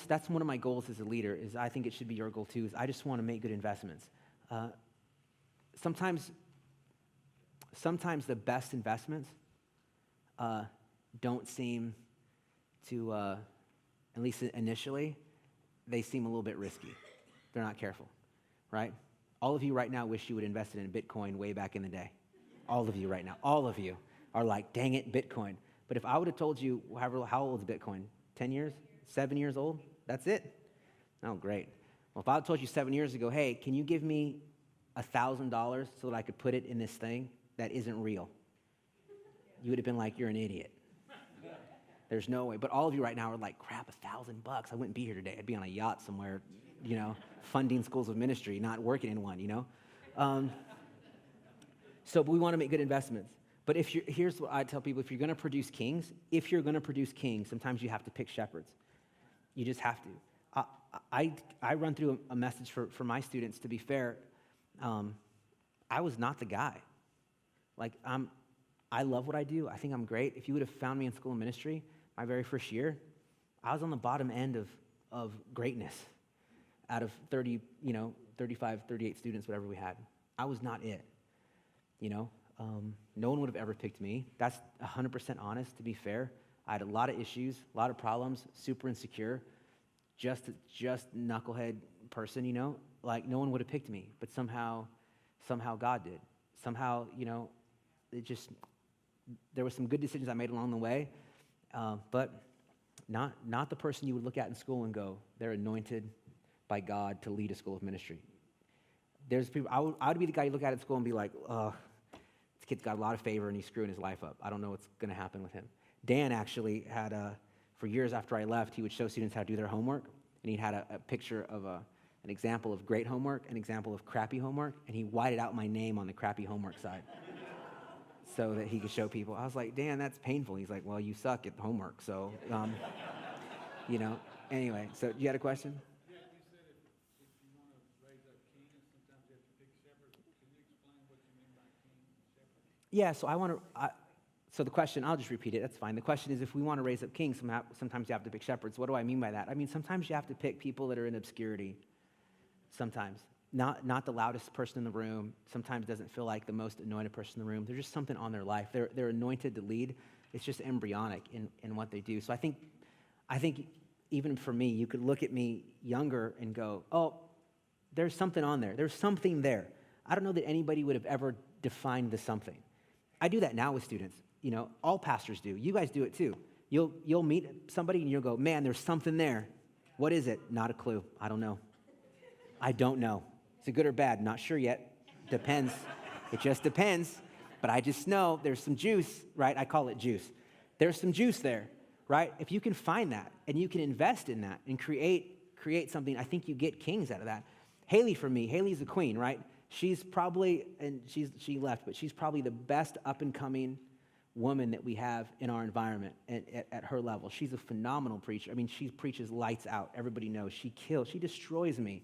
That's one of my goals as a leader, is I think it should be your goal too, is I just want to make good investments. sometimes the best investments don't seem to, at least initially, they seem a little bit risky. They're not careful, right? All of you right now wish you would invested in Bitcoin way back in the day. All of you right now, all of you are like, dang it, Bitcoin. But if I would have told you, how old is Bitcoin? 10 years? 7 years old? That's it? Oh, great. Well, if I had told you 7 years ago, hey, can you give me $1,000 so that I could put it in this thing that isn't real? You would have been like, you're an idiot. There's no way. But all of you right now are like, crap, $1,000. I wouldn't be here today. I'd be on a yacht somewhere, funding schools of ministry, not working in one, So we want to make good investments. But here's what I tell people, if you're going to produce kings, sometimes you have to pick shepherds. You just have to. I run through a message for my students, to be fair. I was not the guy. I love what I do. I think I'm great. If you would have found me in school of ministry my very first year, I was on the bottom end of greatness out of 30, 35, 38 students, whatever we had. I was not it, No one would have ever picked me. That's 100% honest, to be fair. I had a lot of issues, a lot of problems, super insecure, just knucklehead person, no one would have picked me. But somehow God did. Somehow, there were some good decisions I made along the way, but not the person you would look at in school and go, they're anointed by God to lead a school of ministry. There's people, I would be the guy you look at at school and be like, this kid's got a lot of favor and he's screwing his life up. I don't know what's going to happen with him. Dan actually had, for years after I left, he would show students how to do their homework, and he had a picture of an example of great homework, an example of crappy homework, and he whited out my name on the crappy homework side so that he could show people. I was like, Dan, that's painful. He's like, well, you suck at homework, so, Anyway, so you had a question? Yeah, you said if you want to raise up kings, sometimes you have to pick shepherds. Can you explain what you mean by king and shepherd? Yeah, so the question, I'll just repeat it, that's fine. The question is, if we want to raise up kings, sometimes you have to pick shepherds. What do I mean by that? I mean, sometimes you have to pick people that are in obscurity. Sometimes. Not the loudest person in the room. Sometimes doesn't feel like the most anointed person in the room. There's just something on their life. They're anointed to lead. It's just embryonic in what they do. So I think even for me, you could look at me younger and go, oh, there's something on there. There's something there. I don't know that anybody would have ever defined the something. I do that now with students. All pastors do. You guys do it too. You'll meet somebody and you'll go, man, there's something there. What is it? Not a clue. I don't know. I don't know. Is it good or bad? Not sure yet. Depends. It just depends. But I just know there's some juice, right? I call it juice. There's some juice there, right? If you can find that and you can invest in that and create something, I think you get kings out of that. Haley, for me, Haley's a queen, right? She's probably, and she left, but she's probably the best up-and-coming woman that we have in our environment at her level. She's a phenomenal preacher. I mean, she preaches lights out. Everybody knows. She destroys me.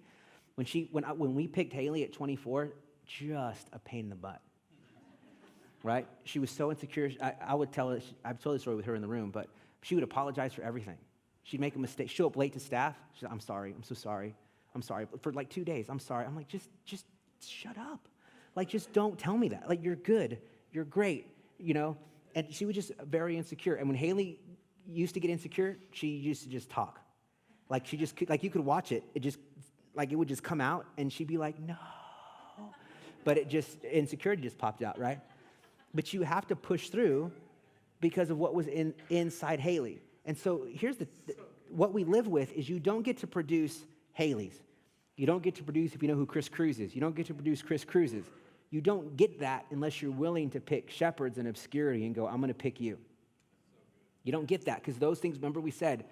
When we picked Haley at 24, just a pain in the butt, right? She was so insecure. I would tell her, I've told this story with her in the room, but she would apologize for everything. She'd make a mistake, show up late to staff. She'd say, I'm sorry, I'm so sorry, I'm sorry. For like 2 days, I'm sorry. I'm like, just shut up. Like, just don't tell me that. Like, you're good, you're great, And she was just very insecure. And when Haley used to get insecure, she used to just talk. Like, you could watch it. It would just come out, and she'd be like, no. But insecurity just popped out, right? But you have to push through because of what was inside Haley. And so here's what we live with is you don't get to produce Haleys. You don't get to produce, if you know who Chris Cruz is, you don't get to produce Chris Cruzes. You don't get that unless you're willing to pick shepherds in obscurity and go, I'm going to pick you. You don't get that because those things, remember we said,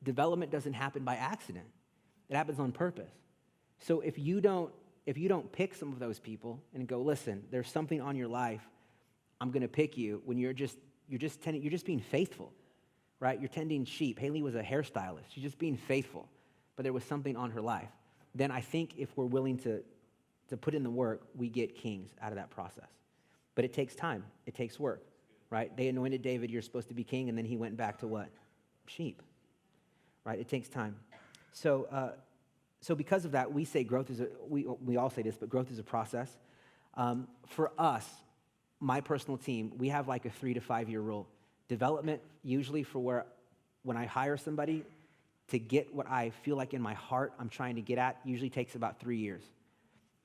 development doesn't happen by accident. It happens on purpose. So if you don't pick some of those people and go, listen, there's something on your life, I'm going to pick you when you're just being faithful, right? You're tending sheep. Haley was a hairstylist. She's just being faithful, but there was something on her life. Then I think if we're willing to put in the work, we get kings out of that process. But it takes time. It takes work, right? They anointed David, you're supposed to be king, and then he went back to what? Sheep, right? It takes time. So because of that, we say growth is we all say this, but growth is a process. For us, my personal team, we have like a 3 to 5 year rule. Development, usually when I hire somebody to get what I feel like in my heart I'm trying to get at, usually takes about 3 years.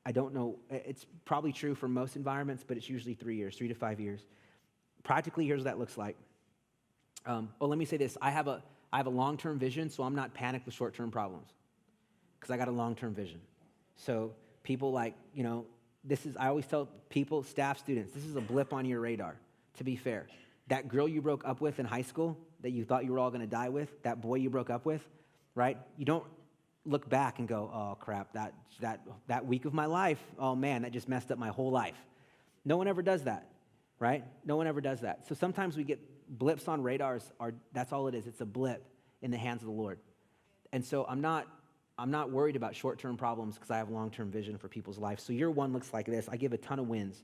I don't know, it's probably true for most environments, but it's usually 3 years, 3 to 5 years. Practically, here's what that looks like. Well, let me say this. I have a long-term vision, so I'm not panicked with short-term problems because I got a long-term vision. So people like, I always tell people, staff, students, this is a blip on your radar, to be fair. That girl you broke up with in high school that you thought you were all going to die with, that boy you broke up with, right? You don't look back and go, oh, crap, that week of my life, oh, man, that just messed up my whole life. No one ever does that, right? No one ever does that. So sometimes we get blips on radars. That's all it is. It's a blip in the hands of the Lord. And so I'm not worried about short-term problems because I have long-term vision for people's lives. So year one looks like this. I give a ton of wins.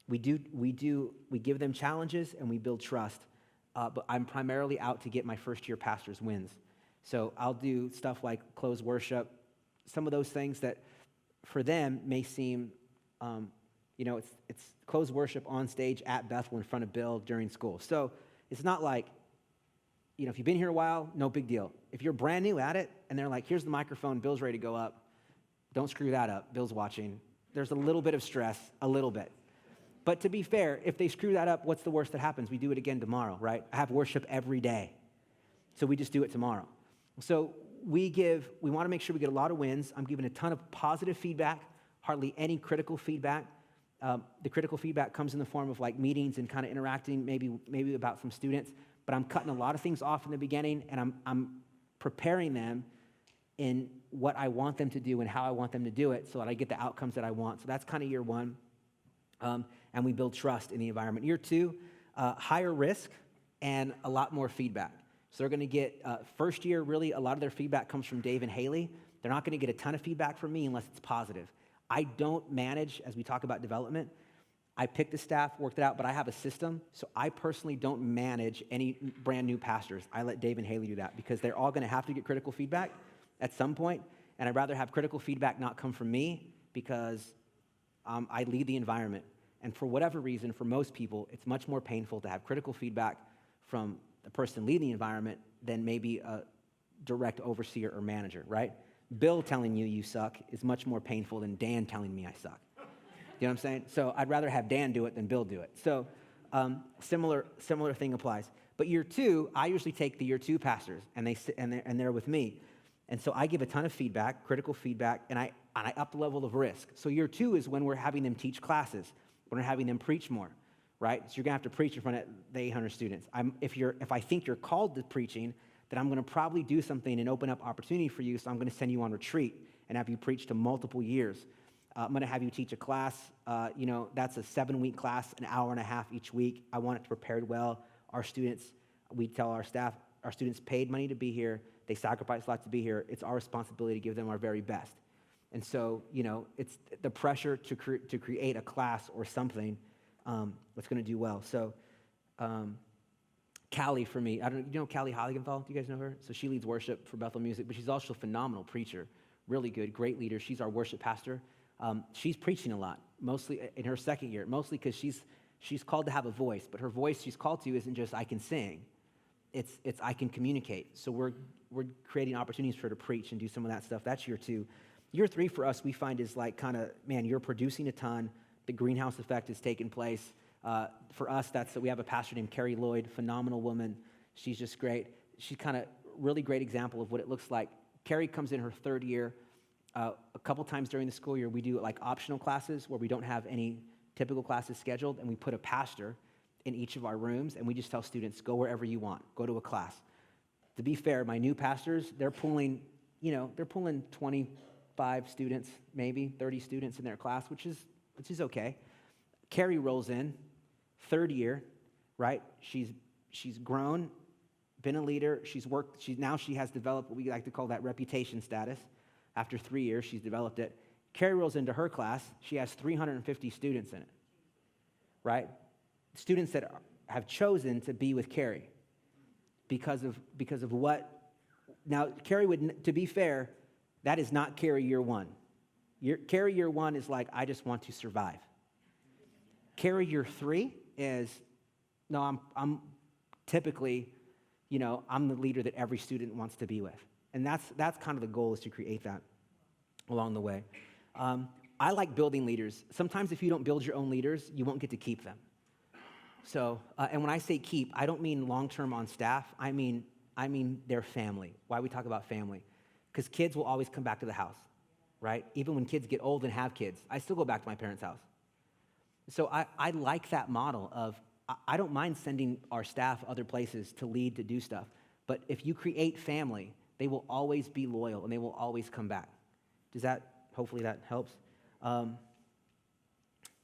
We give them challenges and we build trust. But I'm primarily out to get my first-year pastors wins. So I'll do stuff like close worship, some of those things that for them may seem, it's close worship on stage at Bethel in front of Bill during school. So it's not like, if you've been here a while, no big deal. If you're brand new at it and they're like, here's the microphone, Bill's ready to go up, don't screw that up, Bill's watching. There's a little bit of stress, a little bit. But to be fair, if they screw that up, what's the worst that happens? We do it again tomorrow, right? I have worship every day. So we just do it tomorrow. So we want to make sure we get a lot of wins. I'm giving a ton of positive feedback, hardly any critical feedback. The critical feedback comes in the form of like meetings and kind of interacting maybe about some students, but I'm cutting a lot of things off in the beginning and I'm preparing them in what I want them to do and how I want them to do it so that I get the outcomes that I want. So that's kind of year one. And we build trust in the environment. Year two, higher risk and a lot more feedback. So they're going to get, first year, really, a lot of their feedback comes from Dave and Haley. They're not going to get a ton of feedback from me unless it's positive. I don't manage, as we talk about development, I pick the staff, worked it out, but I have a system, so I personally don't manage any brand new pastors. I let Dave and Haley do that because they're all going to have to get critical feedback at some point, and I'd rather have critical feedback not come from me because I lead the environment. And for whatever reason, for most people, it's much more painful to have critical feedback from the person leading the environment than maybe a direct overseer or manager, right? Bill telling you suck is much more painful than Dan telling me I suck. You know what I'm saying? So I'd rather have Dan do it than Bill do it. So similar thing applies. But year two, I usually take the year two pastors, and they're with me. And so I give a ton of feedback, critical feedback, and I up the level of risk. So year two is when we're having them teach classes, when we're having them preach more, right? So you're gonna have to preach in front of the 800 students. If I think you're called to preaching, then I'm gonna probably do something and open up opportunity for you. So I'm gonna send you on retreat and have you preach to multiple years. I'm gonna have you teach a class. That's a 7-week class, an hour and a half each week. I want it to prepared well. Our students, we tell our staff, our students paid money to be here. They sacrificed a lot to be here. It's our responsibility to give them our very best. And so, it's the pressure to create a class or something that's going to do well. So, Callie for me, Callie Holligenthal? Do you guys know her? So she leads worship for Bethel Music, but she's also a phenomenal preacher, really good, great leader. She's our worship pastor. She's preaching a lot, mostly in her second year, mostly because she's called to have a voice, but her voice she's called to isn't just I can sing. It's I can communicate. So we're creating opportunities for her to preach and do some of that stuff. That's year two. Year three for us, we find is like you're producing a ton. The greenhouse effect is taking place. For us, we have a pastor named Carrie Lloyd, phenomenal woman. She's just great. She's kind of really great example of what it looks like. Carrie comes in her third year. A couple times during the school year, we do like optional classes where we don't have any typical classes scheduled, and we put a pastor in each of our rooms, and we just tell students, go wherever you want, go to a class. To be fair, my new pastors, they're pulling 25 students, maybe 30 students in their class, which is okay. Carrie rolls in, third year, right? She's grown, been a leader. She has developed what we like to call that reputation status. After 3 years, she's developed it. Carrie rolls into her class. She has 350 students in it, right? Students that have chosen to be with Carrie because of what. Now, Carrie would, to be fair, that is not Carrie year one. Carrie year one is like, I just want to survive. Carrier 3 is, no, I'm typically, I'm the leader that every student wants to be with. And that's kind of the goal, is to create that along the way. I like building leaders. Sometimes if you don't build your own leaders, you won't get to keep them. So, and when I say keep, I don't mean long-term on staff. I mean their family. Why we talk about family? Because kids will always come back to the house, right? Even when kids get old and have kids, I still go back to my parents' house. So I like that model of, I don't mind sending our staff other places to lead, to do stuff. But if you create family, they will always be loyal and they will always come back. Hopefully that helps.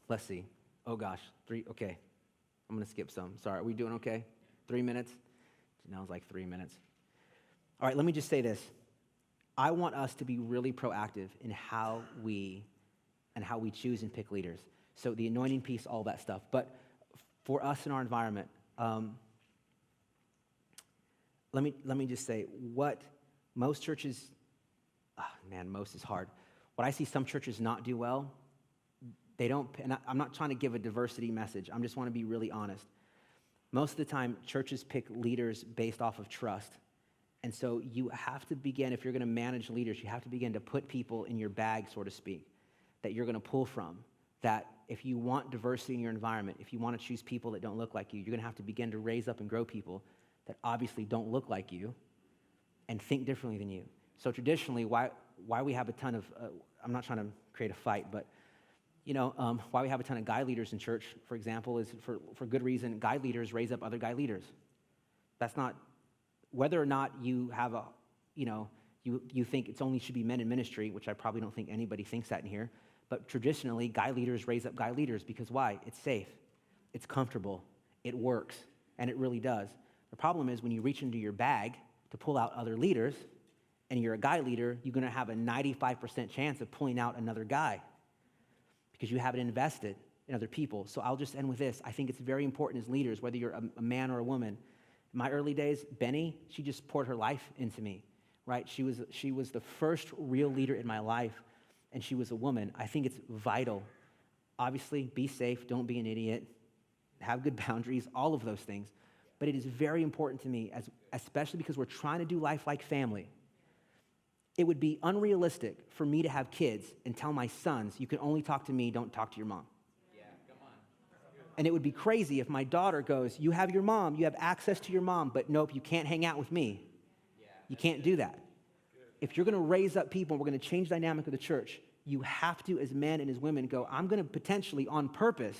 Let's see. Oh gosh, okay. I'm gonna skip some. Sorry, are we doing okay? 3 minutes? Now it's like 3 minutes. All right, let me just say this. I want us to be really proactive in how we choose and pick leaders. So the anointing piece, all that stuff. But for us in our environment, let me just say, what most churches, most is hard. What I see some churches not do well, they don't, and I'm not trying to give a diversity message. I just want to be really honest. Most of the time, churches pick leaders based off of trust. And so you have to begin, if you're going to manage leaders, you have to begin to put people in your bag, so to speak, that you're going to pull from. That if you want diversity in your environment, if you want to choose people that don't look like you, you're going to have to begin to raise up and grow people that obviously don't look like you and think differently than you. So traditionally, why we have a ton of, I'm not trying to create a fight, but why we have a ton of guy leaders in church, for example, is for good reason. Guy leaders raise up other guy leaders. That's not, whether or not you have you think it's only should be men in ministry, which I probably don't think anybody thinks that in here, but traditionally, guy leaders raise up guy leaders because why? It's safe, it's comfortable, it works, and it really does. The problem is when you reach into your bag to pull out other leaders, and you're a guy leader, you're going to have a 95% chance of pulling out another guy because you haven't invested in other people. So I'll just end with this. I think it's very important as leaders, whether you're a man or a woman. In my early days, Benny, she just poured her life into me, right? She was the first real leader in my life, and she was a woman. I think it's vital. Obviously, be safe, don't be an idiot, have good boundaries, all of those things. But it is very important to me, especially because we're trying to do life like family. It would be unrealistic for me to have kids and tell my sons, you can only talk to me, don't talk to your mom. Yeah, come on. And it would be crazy if my daughter goes, you have your mom, you have access to your mom, but nope, you can't hang out with me. Yeah, you can't do that. If you're going to raise up people, we're going to change the dynamic of the church, you have to, as men and as women, go, I'm going to potentially, on purpose,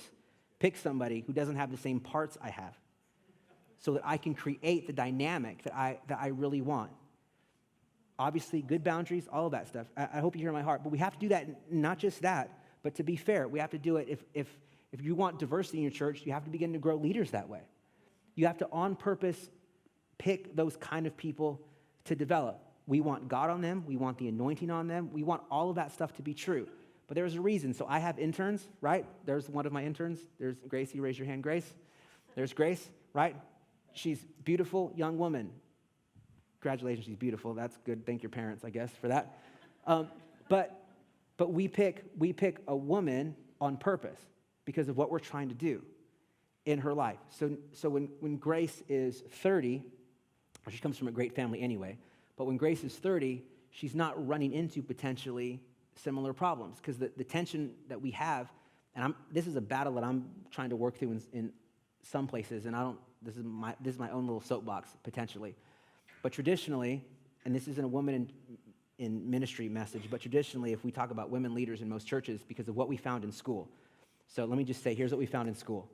pick somebody who doesn't have the same parts I have so that I can create the dynamic that I really want. Obviously, good boundaries, all of that stuff. I hope you hear my heart. But we have to do that, not just that, but to be fair, we have to do it. If you want diversity in your church, you have to begin to grow leaders that way. You have to, on purpose, pick those kind of people to develop. We want God on them. We want the anointing on them. We want all of that stuff to be true. But there's a reason. So I have interns, right? There's one of my interns. There's Gracie. Raise your hand, Grace. There's Grace, right? She's a beautiful young woman. Congratulations, she's beautiful. That's good. Thank your parents, I guess, for that. But we pick a woman on purpose because of what we're trying to do in her life. So when Grace is 30, she comes from a great family anyway, but when Grace is 30, she's not running into potentially similar problems because the tension that we have, and this is a battle that I'm trying to work through in some places, and this is my own little soapbox potentially. But traditionally, and this isn't a woman in ministry message, but traditionally, if we talk about women leaders in most churches, because of what we found in school. So let me just say, here's what we found in school.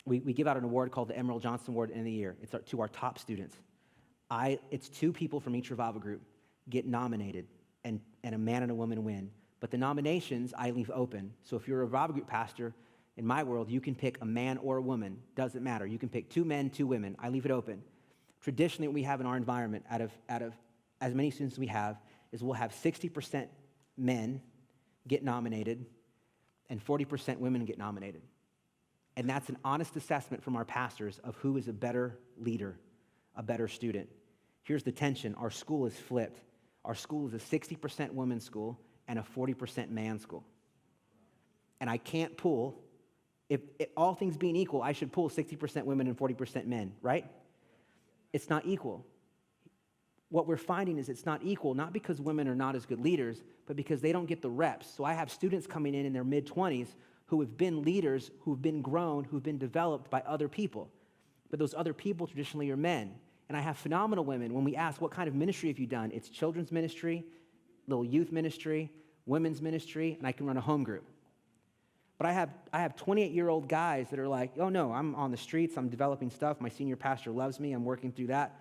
We give out an award called the Emerald Johnson Award at the end of the year. It's to our top students. It's 2 people from each revival group get nominated, and a man and a woman win. But the nominations, I leave open. So if you're a revival group pastor, in my world, you can pick a man or a woman. Doesn't matter. You can pick 2 men, 2 women. I leave it open. Traditionally, what we have in our environment, out of as many students as we have, is we'll have 60% men get nominated and 40% women get nominated. And that's an honest assessment from our pastors of who is a better leader, a better student. Here's the tension. Our school is flipped. Our school is a 60% women's school and a 40% man school. And I can't pull If all things being equal, I should pull 60% women and 40% men, right? It's not equal. What we're finding is it's not equal, not because women are not as good leaders, but because they don't get the reps. So I have students coming in their mid-20s who have been leaders, who've been grown, who've been developed by other people. But those other people traditionally are men. And I have phenomenal women. When we ask, what kind of ministry have you done? It's children's ministry, little youth ministry, women's ministry, and I can run a home group. But I have 28-year-old guys that are like, oh no, I'm on the streets, I'm developing stuff, my senior pastor loves me, I'm working through that.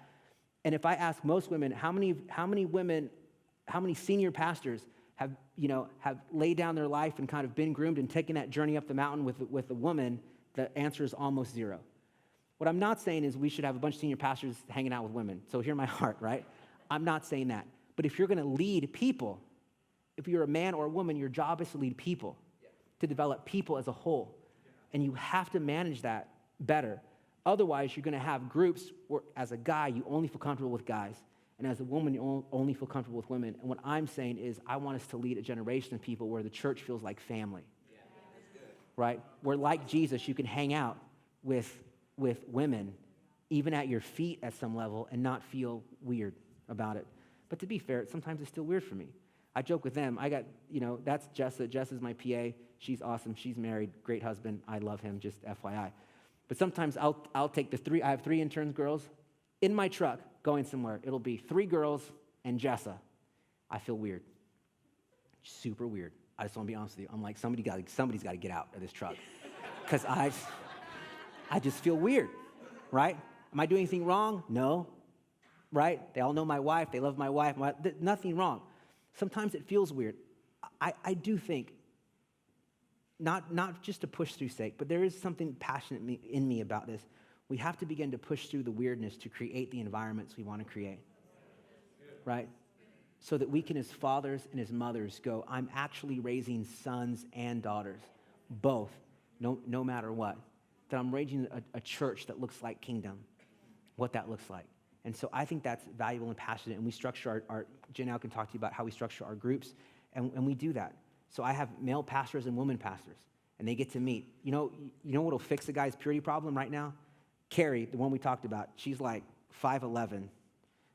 And if I ask most women, how many senior pastors have laid down their life and kind of been groomed and taken that journey up the mountain with a woman, the answer is almost zero. What I'm not saying is we should have a bunch of senior pastors hanging out with women. So hear my heart, right? I'm not saying that. But if you're going to lead people, if you're a man or a woman, your job is to lead people, to develop people as a whole. And you have to manage that better. Otherwise, you're going to have groups where, as a guy, you only feel comfortable with guys. And as a woman, you only feel comfortable with women. And what I'm saying is I want us to lead a generation of people where the church feels like family. Yeah, that's good. Right? Where, like Jesus, you can hang out with women, even at your feet at some level, and not feel weird about it. But to be fair, sometimes it's still weird for me. I joke with them. I got, that's Jessa. Jessa's my PA. She's awesome. She's married. Great husband. I love him, just FYI. But sometimes I'll take I have 3 interns girls in my truck going somewhere. It'll be 3 girls and Jessa. I feel weird. Super weird. I just want to be honest with you. I'm like, somebody's got to get out of this truck. Because I just feel weird, right? Am I doing anything wrong? No, right? They all know my wife. They love my wife. Nothing wrong. Sometimes it feels weird. I do think, not just to push through sake, but there is something passionate in me about this. We have to begin to push through the weirdness to create the environments we want to create, right? So that we can, as fathers and as mothers, go, I'm actually raising sons and daughters, both, no matter what. That I'm raising a church that looks like kingdom, what that looks like. And so I think that's valuable and passionate, and we structure our Janelle can talk to you about how we structure our groups, and we do that. So I have male pastors and women pastors, and they get to meet. You know what'll fix a guy's purity problem right now? Carrie, the one we talked about, she's like 5'11",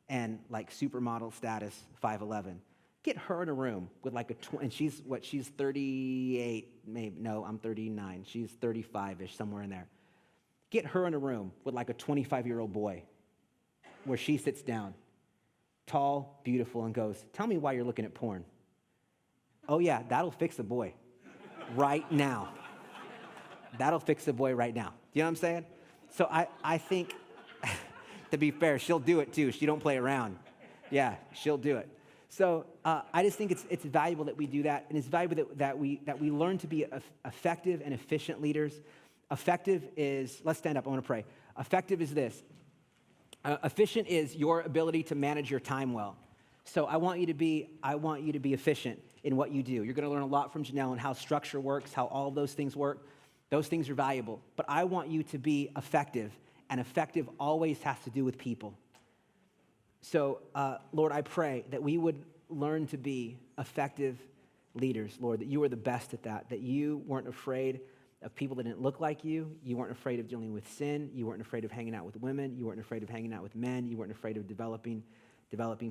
and like supermodel status 5'11". Get her in a room with like and she's 38, maybe, no, I'm 39. She's 35-ish, somewhere in there. Get her in a room with like a 25-year-old boy where she sits down, tall, beautiful, and goes, tell me why you're looking at porn. Oh yeah, that'll fix a boy right now. That'll fix a boy right now. Do you know what I'm saying? So I think, to be fair, she'll do it too. She don't play around. Yeah, she'll do it. So I just think it's valuable that we do that, and it's valuable that we learn to be effective and efficient leaders. Effective is, let's stand up, I want to pray. Effective is this. Efficient is your ability to manage your time well. So I want you to be efficient in what you do. You're going to learn a lot from Janelle on how structure works, how all of those things work. Those things are valuable. But I want you to be effective, and effective always has to do with people. So, Lord, I pray that we would learn to be effective leaders, Lord, that you are the best at that you weren't afraid of people that didn't look like you. You weren't afraid of dealing with sin. You weren't afraid of hanging out with women. You weren't afraid of hanging out with men. You weren't afraid of developing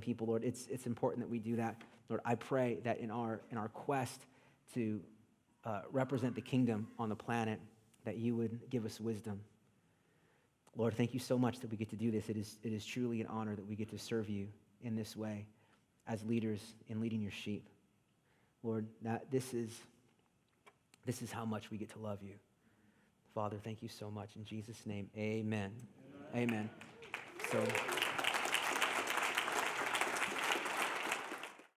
people, Lord. It's important that we do that. Lord, I pray that in our quest to represent the kingdom on the planet, that you would give us wisdom. Lord, thank you so much that we get to do this. It is truly an honor that we get to serve you in this way as leaders in leading your sheep. Lord, this is how much we get to love you. Father, thank you so much. In Jesus' name, amen. Amen. So.